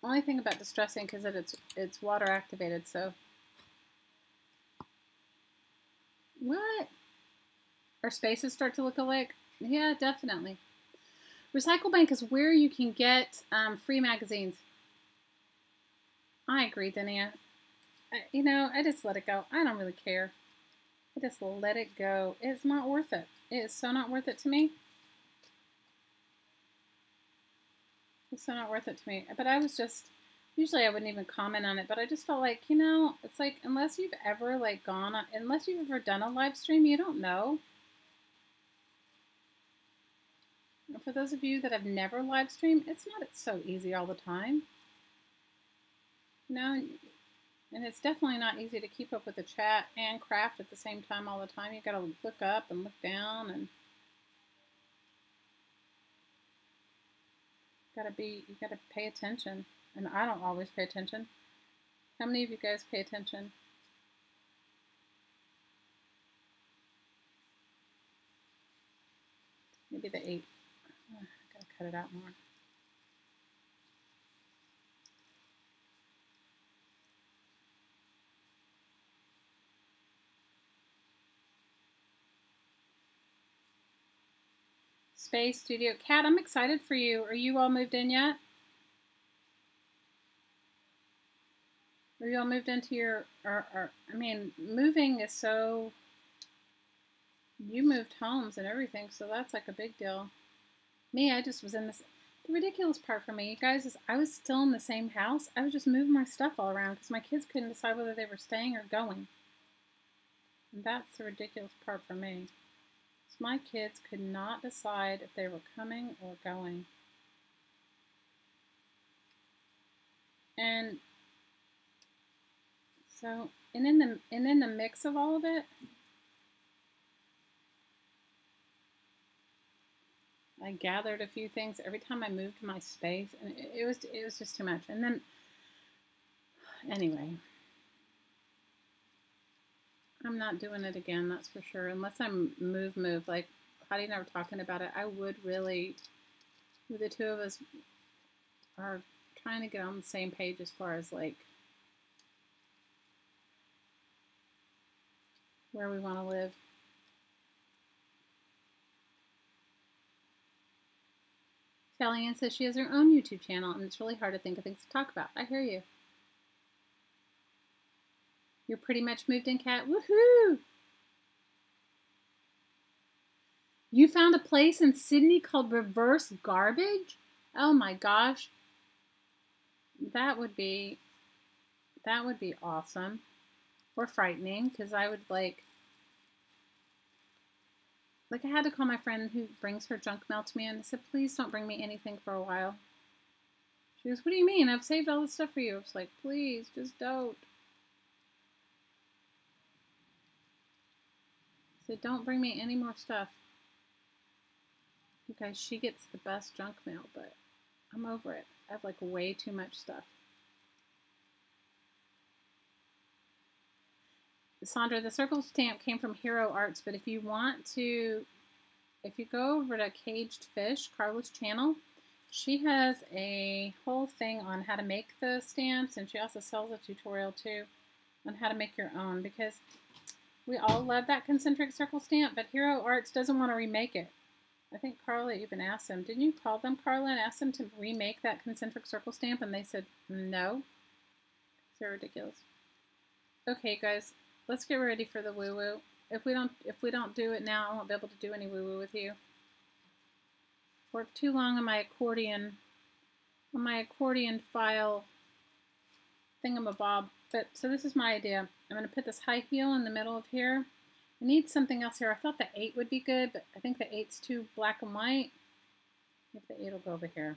Only thing about Distress ink is that it's water activated, so. What? Our spaces start to look alike? Yeah, definitely. Recycle Bank is where you can get free magazines. I agree, Dania. You know, I just let it go. I don't really care. I just let it go. It's not worth it. It is so not worth it to me. It's so not worth it to me. But I was just, usually I wouldn't even comment on it, but I just felt like, you know, it's like, unless you've ever like unless you've ever done a live stream, you don't know. And for those of you that have never live streamed, it's not so easy all the time. You know, and it's definitely not easy to keep up with the chat and craft at the same time all the time. You gotta look up and look down, and you gotta pay attention. And I don't always pay attention. How many of you guys pay attention? Maybe the 8. Oh, I gotta cut it out more. Space Studio. Kat, I'm excited for you. Are you all moved in yet? Are you all moved into your, I mean, moving is so, you moved homes and everything, so that's like a big deal. Me, I just was in this, the ridiculous part for me, you guys, is I was still in the same house. I was just moving my stuff all around because my kids couldn't decide whether they were staying or going. And that's the ridiculous part for me. So my kids could not decide if they were coming or going. And so, and in the mix of all of it, I gathered a few things every time I moved my space, and it was just too much. And then, anyway, I'm not doing it again, that's for sure. Unless I move. Like Heidi and I were talking about it, I would really, the two of us are trying to get on the same page as far as like where we want to live. Kellyanne says she has her own YouTube channel and it's really hard to think of things to talk about. I hear you. You're pretty much moved in, Kat. Woohoo! You found a place in Sydney called Reverse Garbage? Oh my gosh. That would be awesome. Or frightening, because I would like I had to call my friend who brings her junk mail to me, and I said, please don't bring me anything for a while. She goes, what do you mean? I've saved all this stuff for you. I was like, please, just don't. I said, don't bring me any more stuff. You guys, she gets the best junk mail, but I'm over it. I have like way too much stuff. Sandra, the circle stamp came from Hero Arts, but if you want to, if you go over to Caged Fish, Carla's channel, she has a whole thing on how to make the stamps, and she also sells a tutorial too on how to make your own, because we all love that concentric circle stamp, but Hero Arts doesn't want to remake it. I think Carla even asked them, didn't you call them, Carla, and ask them to remake that concentric circle stamp, and they said no. They're ridiculous. Okay, guys. Let's get ready for the woo-woo. If we don't do it now, I won't be able to do any woo-woo with you. Worked too long on my accordion file thingamabob. But so this is my idea. I'm going to put this high heel in the middle of here. I need something else here. I thought the 8 would be good, but I think the 8's too black and white. I think the 8 will go over here.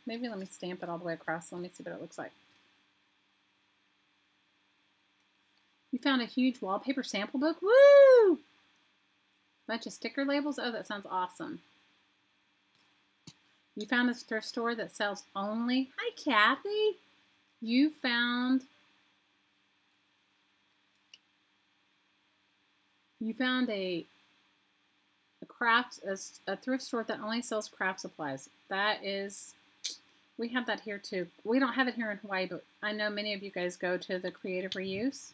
Maybe let me stamp it all the way across. Let me see what it looks like. You found a huge wallpaper sample book? Woo! Bunch of sticker labels? Oh, that sounds awesome. You found a thrift store that sells only... Hi, Kathy! You found a thrift store that only sells craft supplies. That is... We have that here too. We don't have it here in Hawaii, but I know many of you guys go to the Creative Reuse.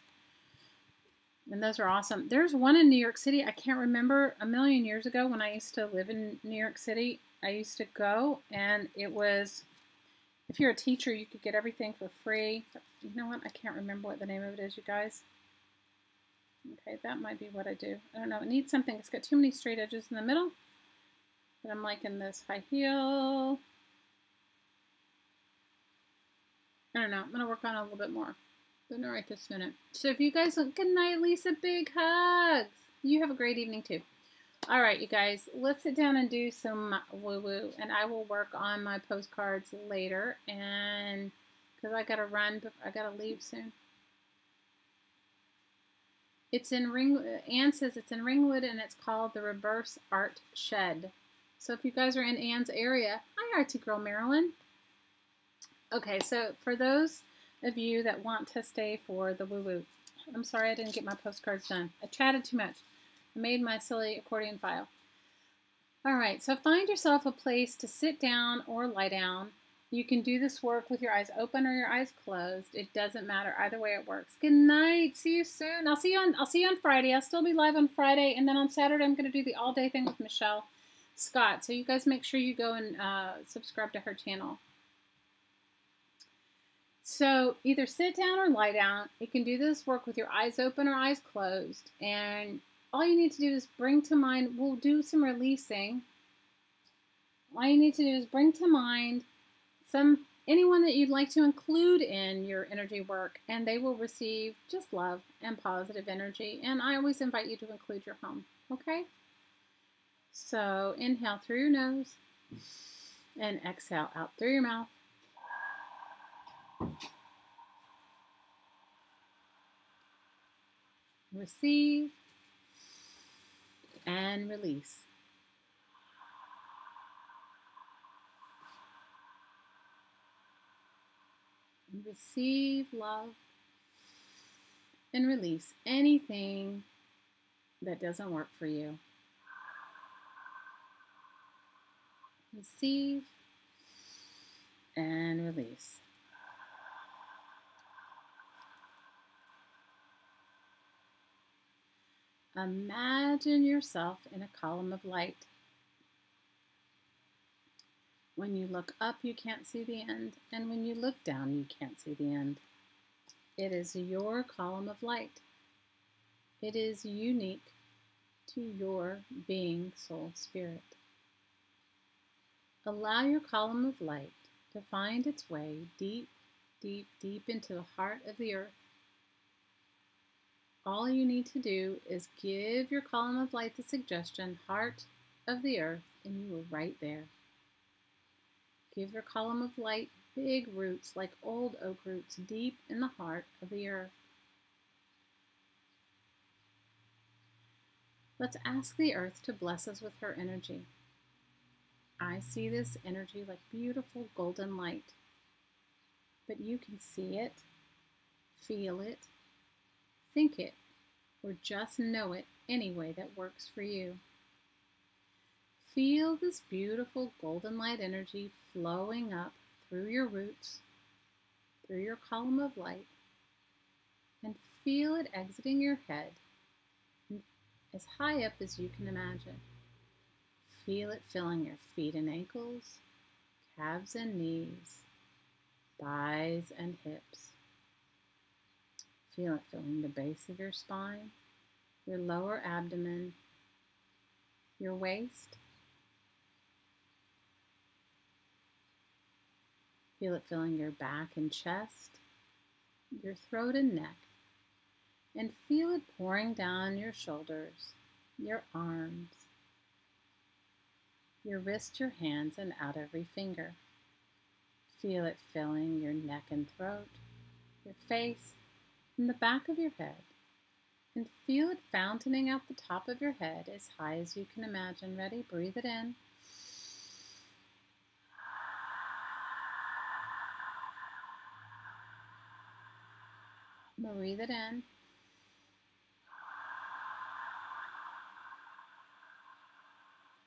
And those are awesome. There's one in New York City. I can't remember, a million years ago when I used to live in New York City. I used to go, and it was, if you're a teacher, you could get everything for free. You know what? I can't remember what the name of it is, you guys. Okay, that might be what I do. I don't know. It needs something. It's got too many straight edges in the middle. But I'm liking this high heel. I don't know. I'm going to work on it a little bit more. But not right this minute. So if you guys look, good night, Lisa. Big hugs. You have a great evening too. All right, you guys. Let's sit down and do some woo-woo. And I will work on my postcards later. And because I got to run. I got to leave soon. It's in Anne says it's in Ringwood and it's called the Reverse Art Shed. So if you guys are in Anne's area, hi Artsy Girl Marilyn. Okay, so for those of you that want to stay for the woo-woo, I'm sorry I didn't get my postcards done. I chatted too much. I made my silly accordion file. All right, so find yourself a place to sit down or lie down. You can do this work with your eyes open or your eyes closed. It doesn't matter. Either way it works. Good night. See you soon. I'll see you on Friday. I'll still be live on Friday, and then on Saturday I'm going to do the all-day thing with Michelle Scott. So you guys make sure you go and subscribe to her channel. So either sit down or lie down. You can do this work with your eyes open or eyes closed. And all you need to do is bring to mind, we'll do some releasing. All you need to do is bring to mind anyone that you'd like to include in your energy work, and they will receive just love and positive energy. And I always invite you to include your home, okay? So inhale through your nose and exhale out through your mouth. Receive and release. Receive love and release anything that doesn't work for you. Receive and release. Imagine yourself in a column of light. When you look up, you can't see the end, and when you look down, you can't see the end. It is your column of light. It is unique to your being, soul, spirit. Allow your column of light to find its way deep, deep, deep into the heart of the earth. All you need to do is give your column of light the suggestion, heart of the earth, and you are right there. Give your column of light big roots like old oak roots deep in the heart of the earth. Let's ask the earth to bless us with her energy. I see this energy like beautiful golden light, but you can see it, feel it, think it, or just know it any way that works for you. Feel this beautiful golden light energy flowing up through your roots, through your column of light, and feel it exiting your head as high up as you can imagine. Feel it filling your feet and ankles, calves and knees, thighs and hips. Feel it filling the base of your spine, your lower abdomen, your waist. Feel it filling your back and chest, your throat and neck, and feel it pouring down your shoulders, your arms, your wrists, your hands, and out every finger. Feel it filling your neck and throat, your face, and the back of your head. And feel it fountaining out the top of your head as high as you can imagine. Ready? Breathe it in. Breathe it in.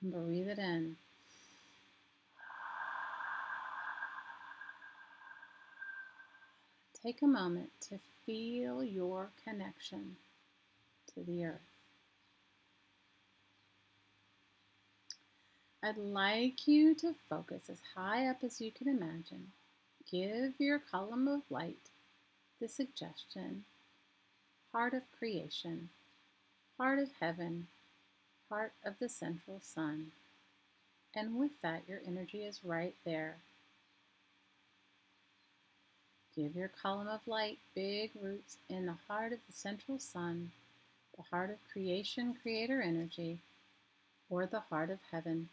Breathe it in. Take a moment to feel your connection to the earth. I'd like you to focus as high up as you can imagine. Give your column of light the suggestion: heart of creation, heart of heaven, heart of the central sun. And with that, your energy is right there. Give your column of light big roots in the heart of the central sun, the heart of creation, creator energy, or the heart of heaven.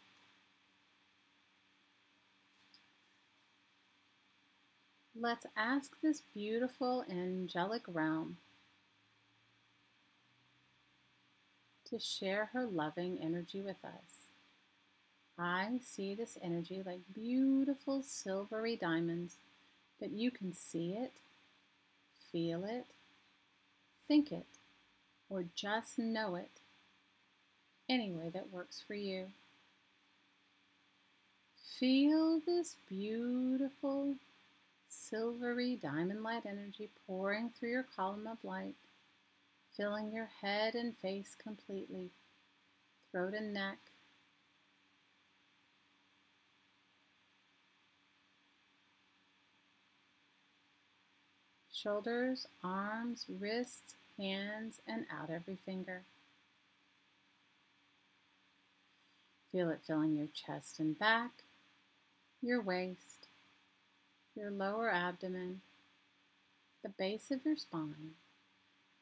Let's ask this beautiful angelic realm to share her loving energy with us. I see this energy like beautiful silvery diamonds, but you can see it, feel it, think it, or just know it any way that works for you. Feel this beautiful silvery diamond light energy pouring through your column of light, filling your head and face completely, throat and neck, shoulders, arms, wrists, hands, and out every finger. Feel it filling your chest and back, your waist, your lower abdomen, the base of your spine,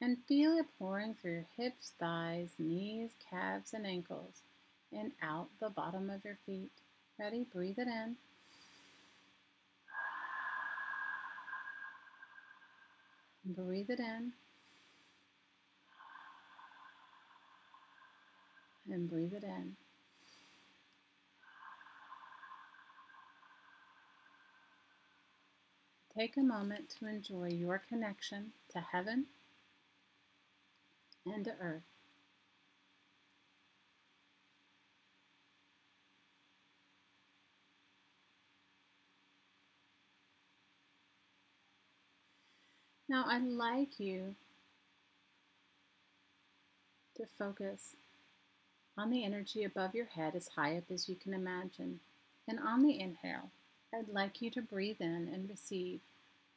and feel it pouring through your hips, thighs, knees, calves, and ankles, and out the bottom of your feet. Ready? Breathe it in. Breathe it in. And breathe it in. Take a moment to enjoy your connection to heaven and to earth. Now I'd like you to focus on the energy above your head as high up as you can imagine. And on the inhale, I'd like you to breathe in and receive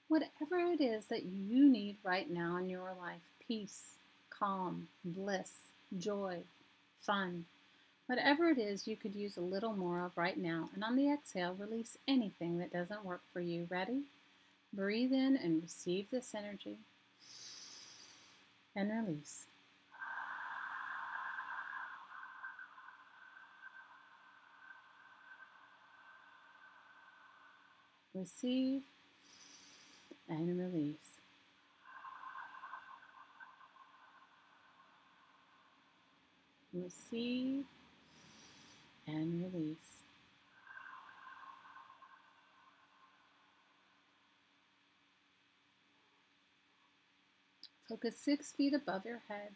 whatever it is that you need right now in your life. Peace, calm, bliss, joy, fun. Whatever it is you could use a little more of right now. And on the exhale, release anything that doesn't work for you. Ready? Breathe in and receive this energy. And release. Receive and release. Receive and release. Focus 6 feet above your head.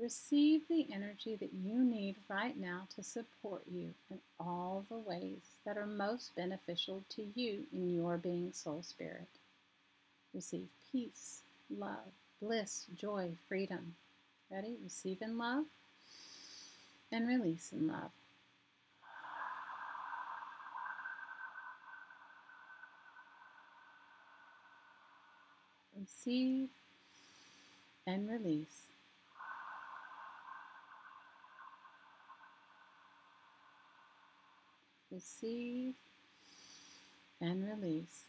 Receive the energy that you need right now to support you in all the ways that are most beneficial to you in your being soul spirit. Receive peace, love, bliss, joy, freedom. Ready? Receive in love and release in love. Receive and release. Receive and release.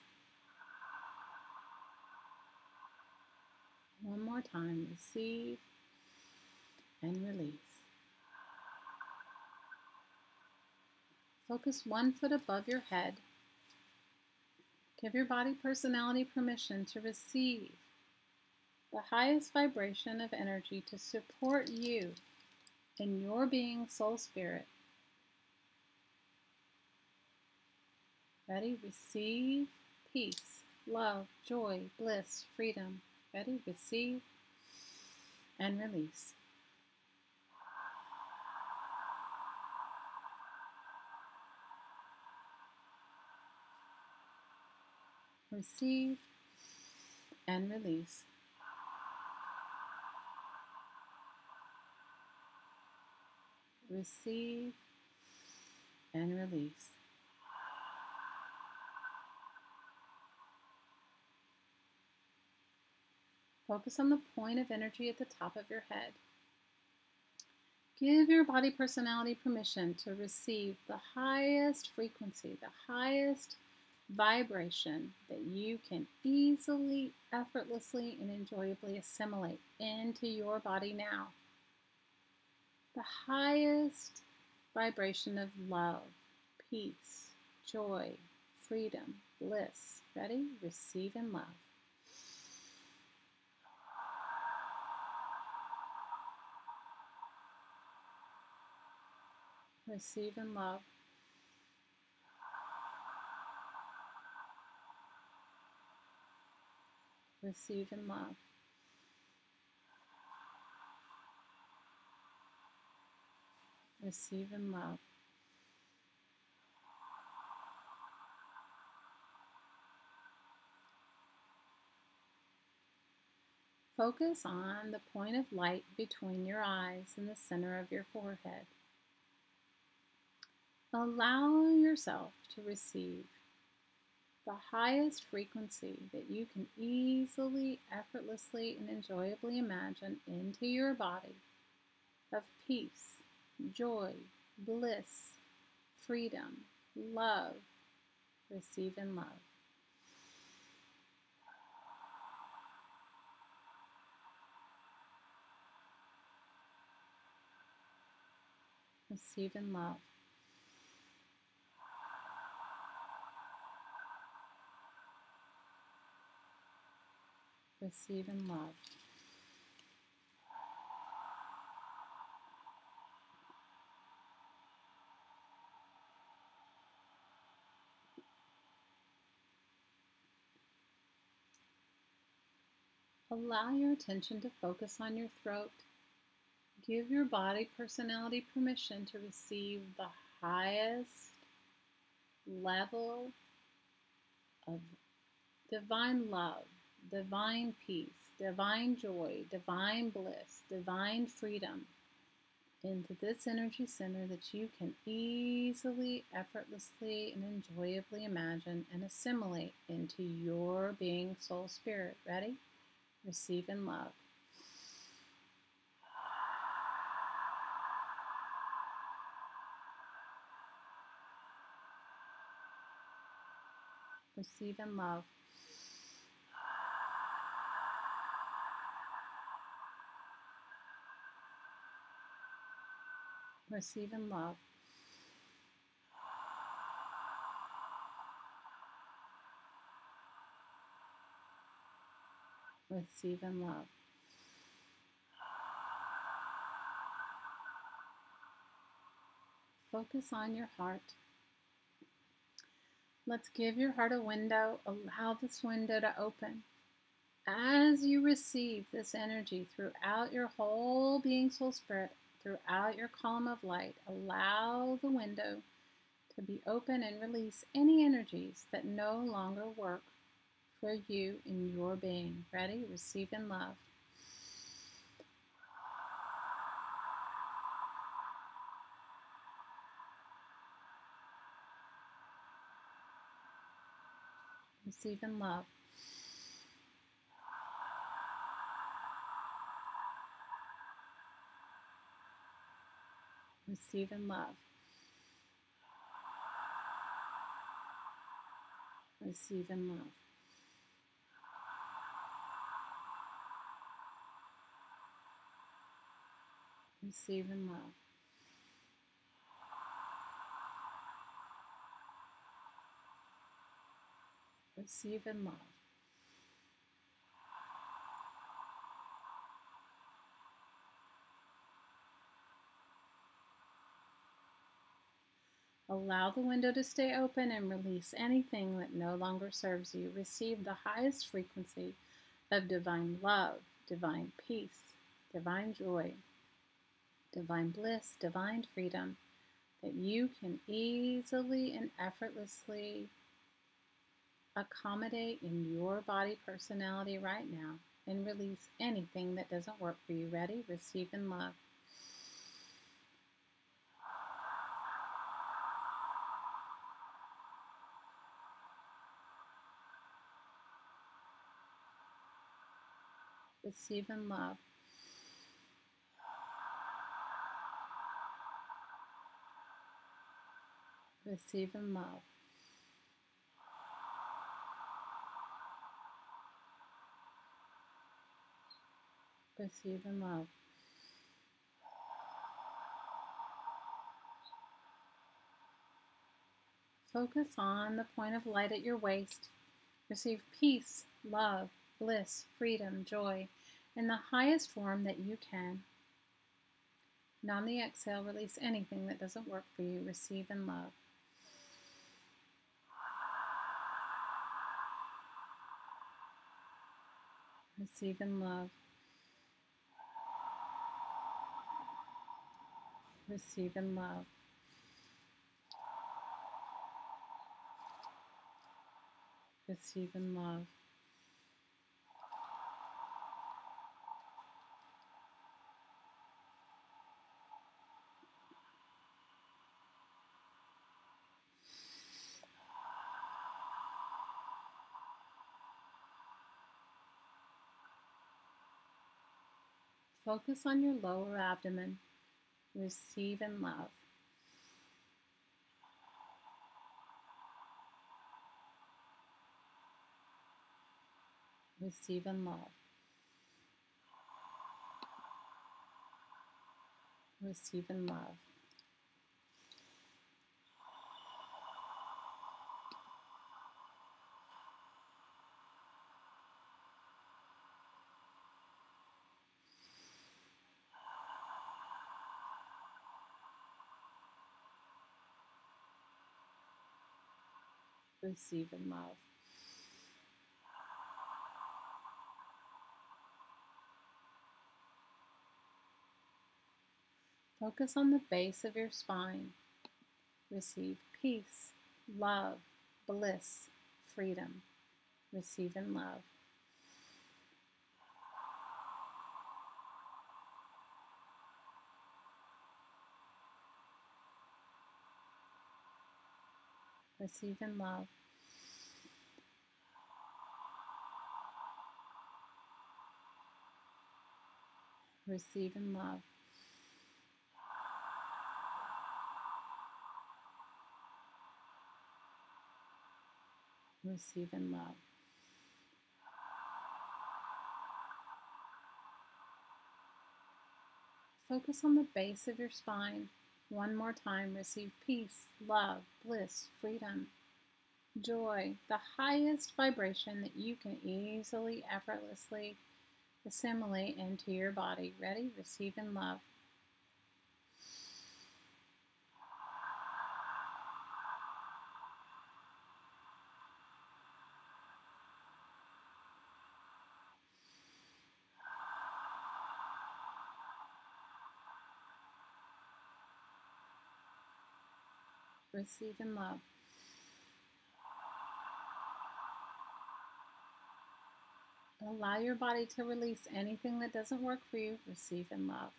One more time. Receive and release. Focus 1 foot above your head. Give your body personality permission to receive the highest vibration of energy to support you in your being soul spirit. Ready? Receive peace, love, joy, bliss, freedom. Ready? Receive and release. Receive and release. Receive and release. Focus on the point of energy at the top of your head. Give your body personality permission to receive the highest frequency, the highest vibration that you can easily, effortlessly, and enjoyably assimilate into your body now. The highest vibration of love, peace, joy, freedom, bliss. Ready? Receive and love. Receive and love. Receive and love. Receive and love. Focus on the point of light between your eyes in the center of your forehead. Allow yourself to receive the highest frequency that you can easily, effortlessly, and enjoyably imagine into your body of peace, joy, bliss, freedom, love. Receive and love. Receive and love. Receive and love. Allow your attention to focus on your throat. Give your body personality permission to receive the highest level of divine love, divine peace, divine joy, divine bliss, divine freedom into this energy center that you can easily, effortlessly, and enjoyably imagine and assimilate into your being, soul, spirit. Ready? Receive and love. Receive and love. Receive and love. Receive and love. Focus on your heart. Let's give your heart a window. Allow this window to open. As you receive this energy throughout your whole being, soul, spirit, throughout your column of light, allow the window to be open and release any energies that no longer work for you in your being. Ready? Receive and love. Receive and love. Receive and love. Receive and love. Receive and love. Receive and love. Allow the window to stay open and release anything that no longer serves you. Receive the highest frequency of divine love, divine peace, divine joy, divine bliss, divine freedom that you can easily and effortlessly accommodate in your body personality right now and release anything that doesn't work for you. Ready? Receive and love. Receive in love. Receive in love. Receive in love. Focus on the point of light at your waist. Receive peace, love, bliss, freedom, joy in the highest form that you can. And on the exhale, release anything that doesn't work for you. Receive in love. Receive in love. Receive in love. Receive in love. Focus on your lower abdomen. Receive in love. Receive in love. Receive in love. Receive in love. Focus on the base of your spine. Receive peace, love, bliss, freedom. Receive in love. Receive in love. Receive in love. Receive in love. Focus on the base of your spine. One more time. Receive peace, love, bliss, freedom, joy, the highest vibration that you can easily, effortlessly assimilate into your body. Ready? Receive in love. Receive in love. Allow your body to release anything that doesn't work for you. Receive in love.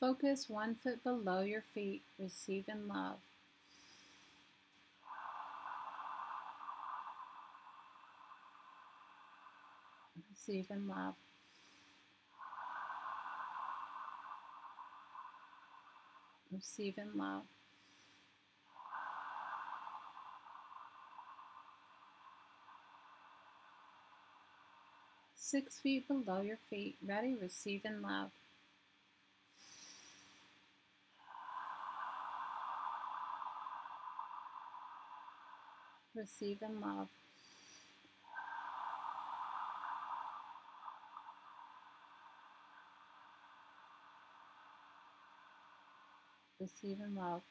Focus 1 foot below your feet. Receive in love. Receive in love. Receive in love. Six feet below your feet. Ready? Receive in love. Receive in love. Receive in love.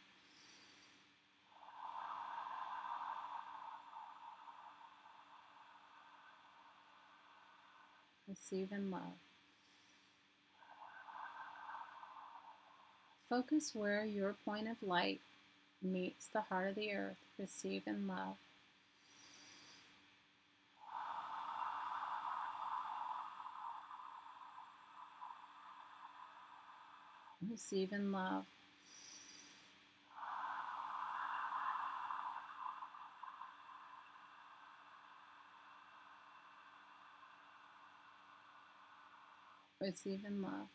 Receive in love. Focus where your point of light meets the heart of the earth. Receive in love. Receive in love. Receive in love.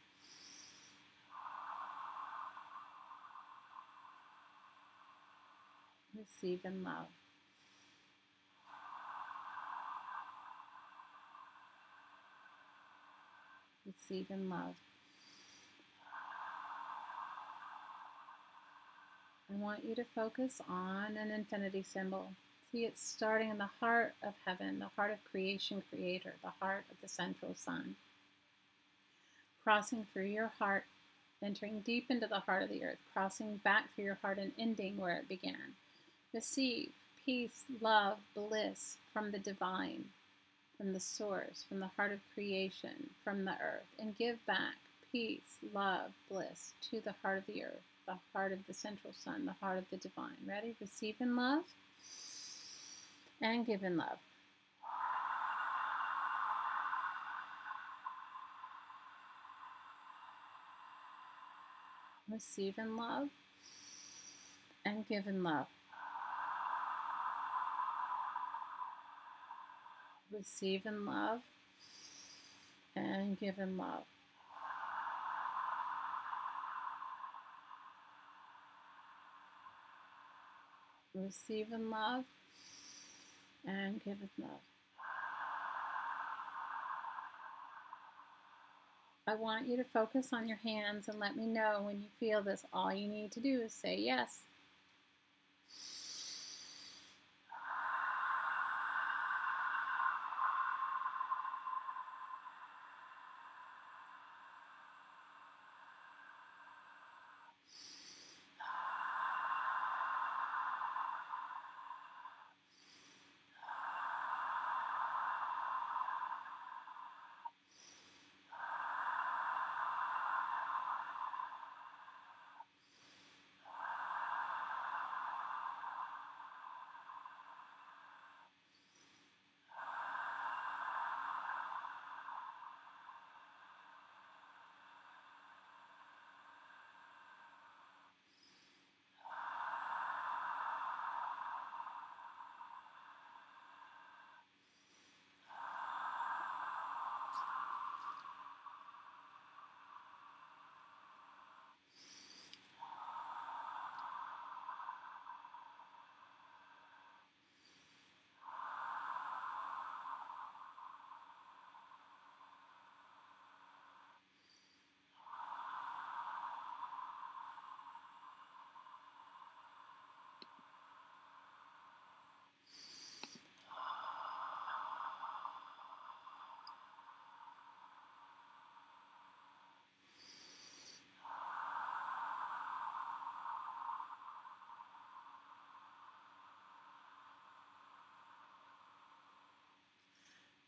Receive in love. Receive in love. I want you to focus on an infinity symbol. See, it's starting in the heart of heaven, the heart of creation creator, the heart of the central sun. Crossing through your heart, entering deep into the heart of the earth, crossing back through your heart and ending where it began. Receive peace, love, bliss from the divine, from the source, from the heart of creation, from the earth, and give back peace, love, bliss to the heart of the earth, the heart of the central sun, the heart of the divine. Ready? Receive in love and give in love. Receive in love and give in love. Receive in love and give in love. Receive in love and give in love. I want you to focus on your hands and let me know when you feel this. All you need to do is say yes.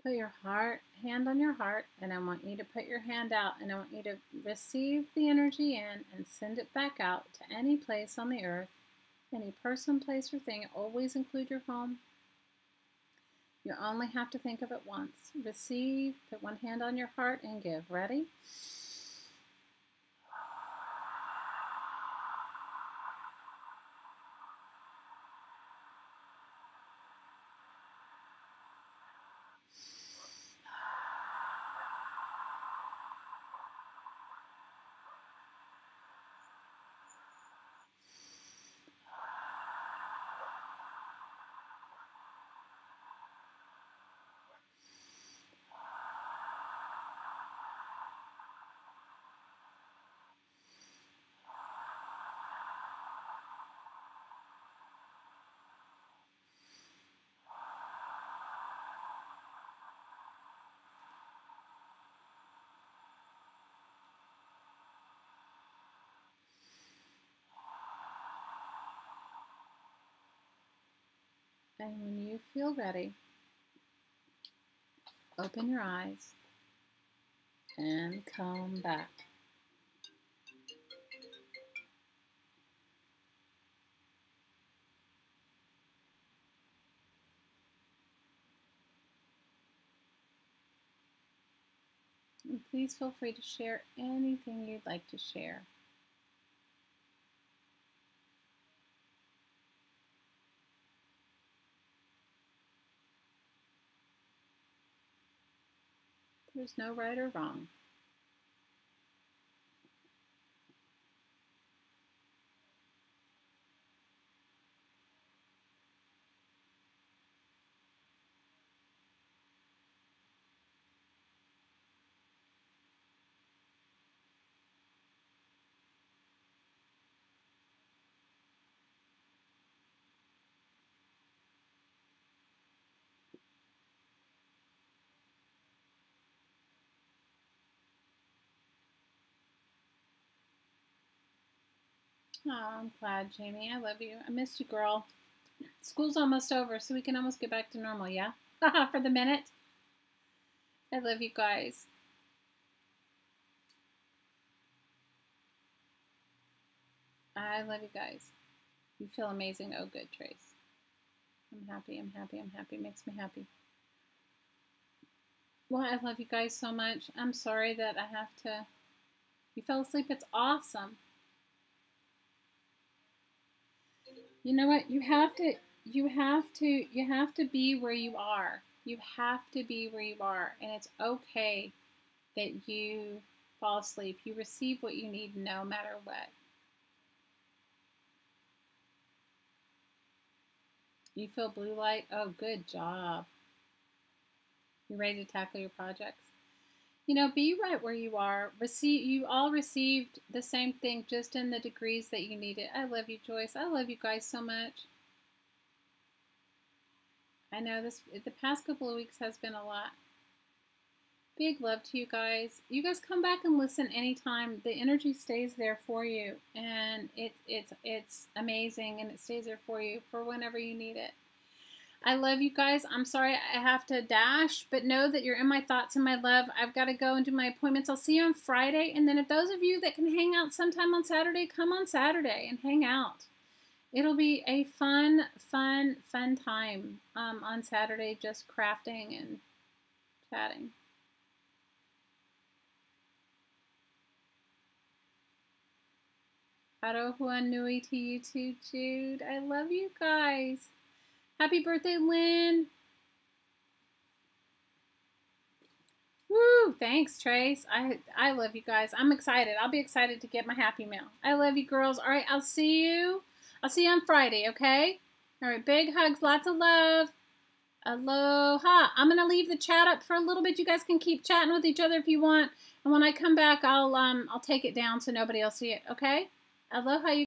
Put your hand on your heart, and I want you to put your hand out, and I want you to receive the energy in and send it back out to any place on the earth, any person, place, or thing. Always include your home. You only have to think of it once. Receive, put one hand on your heart, and give. Ready? And when you feel ready, open your eyes and come back. And please feel free to share anything you'd like to share. There's no right or wrong. Oh, I'm glad, Jamie. I love you. I missed you, girl. School's almost over, so we can almost get back to normal, yeah? For the minute. I love you guys. I love you guys. You feel amazing. Oh, good, Trace. I'm happy, I'm happy, I'm happy. It makes me happy. Well, I love you guys so much. I'm sorry that I have to... You fell asleep. It's awesome. You know what? You have to be where you are. You have to be where you are. And it's okay that you fall asleep. You receive what you need no matter what. You feel blue light? Oh, good job. You ready to tackle your projects? You know, be right where you are. You all received the same thing, just in the degrees that you needed. I love you, Joyce. I love you guys so much. I know the past couple of weeks has been a lot. Big love to you guys. You guys come back and listen anytime. The energy stays there for you, and it's amazing, and it stays there for you for whenever you need it. I love you guys. I'm sorry I have to dash, but know that you're in my thoughts and my love. I've got to go and do my appointments. I'll see you on Friday. And then if those of you that can hang out sometime on Saturday, come on Saturday and hang out. It'll be a fun time on Saturday, just crafting and chatting. Arohua nui to you too, Jude. I love you guys. Happy birthday, Lynn. Woo, thanks, Trace. I love you guys. I'm excited. I'll be excited to get my Happy Mail. I love you, girls. All right, I'll see you. I'll see you on Friday, okay? All right, big hugs, lots of love. Aloha. I'm going to leave the chat up for a little bit. You guys can keep chatting with each other if you want. And when I come back, I'll take it down so nobody else see it, okay? Aloha, you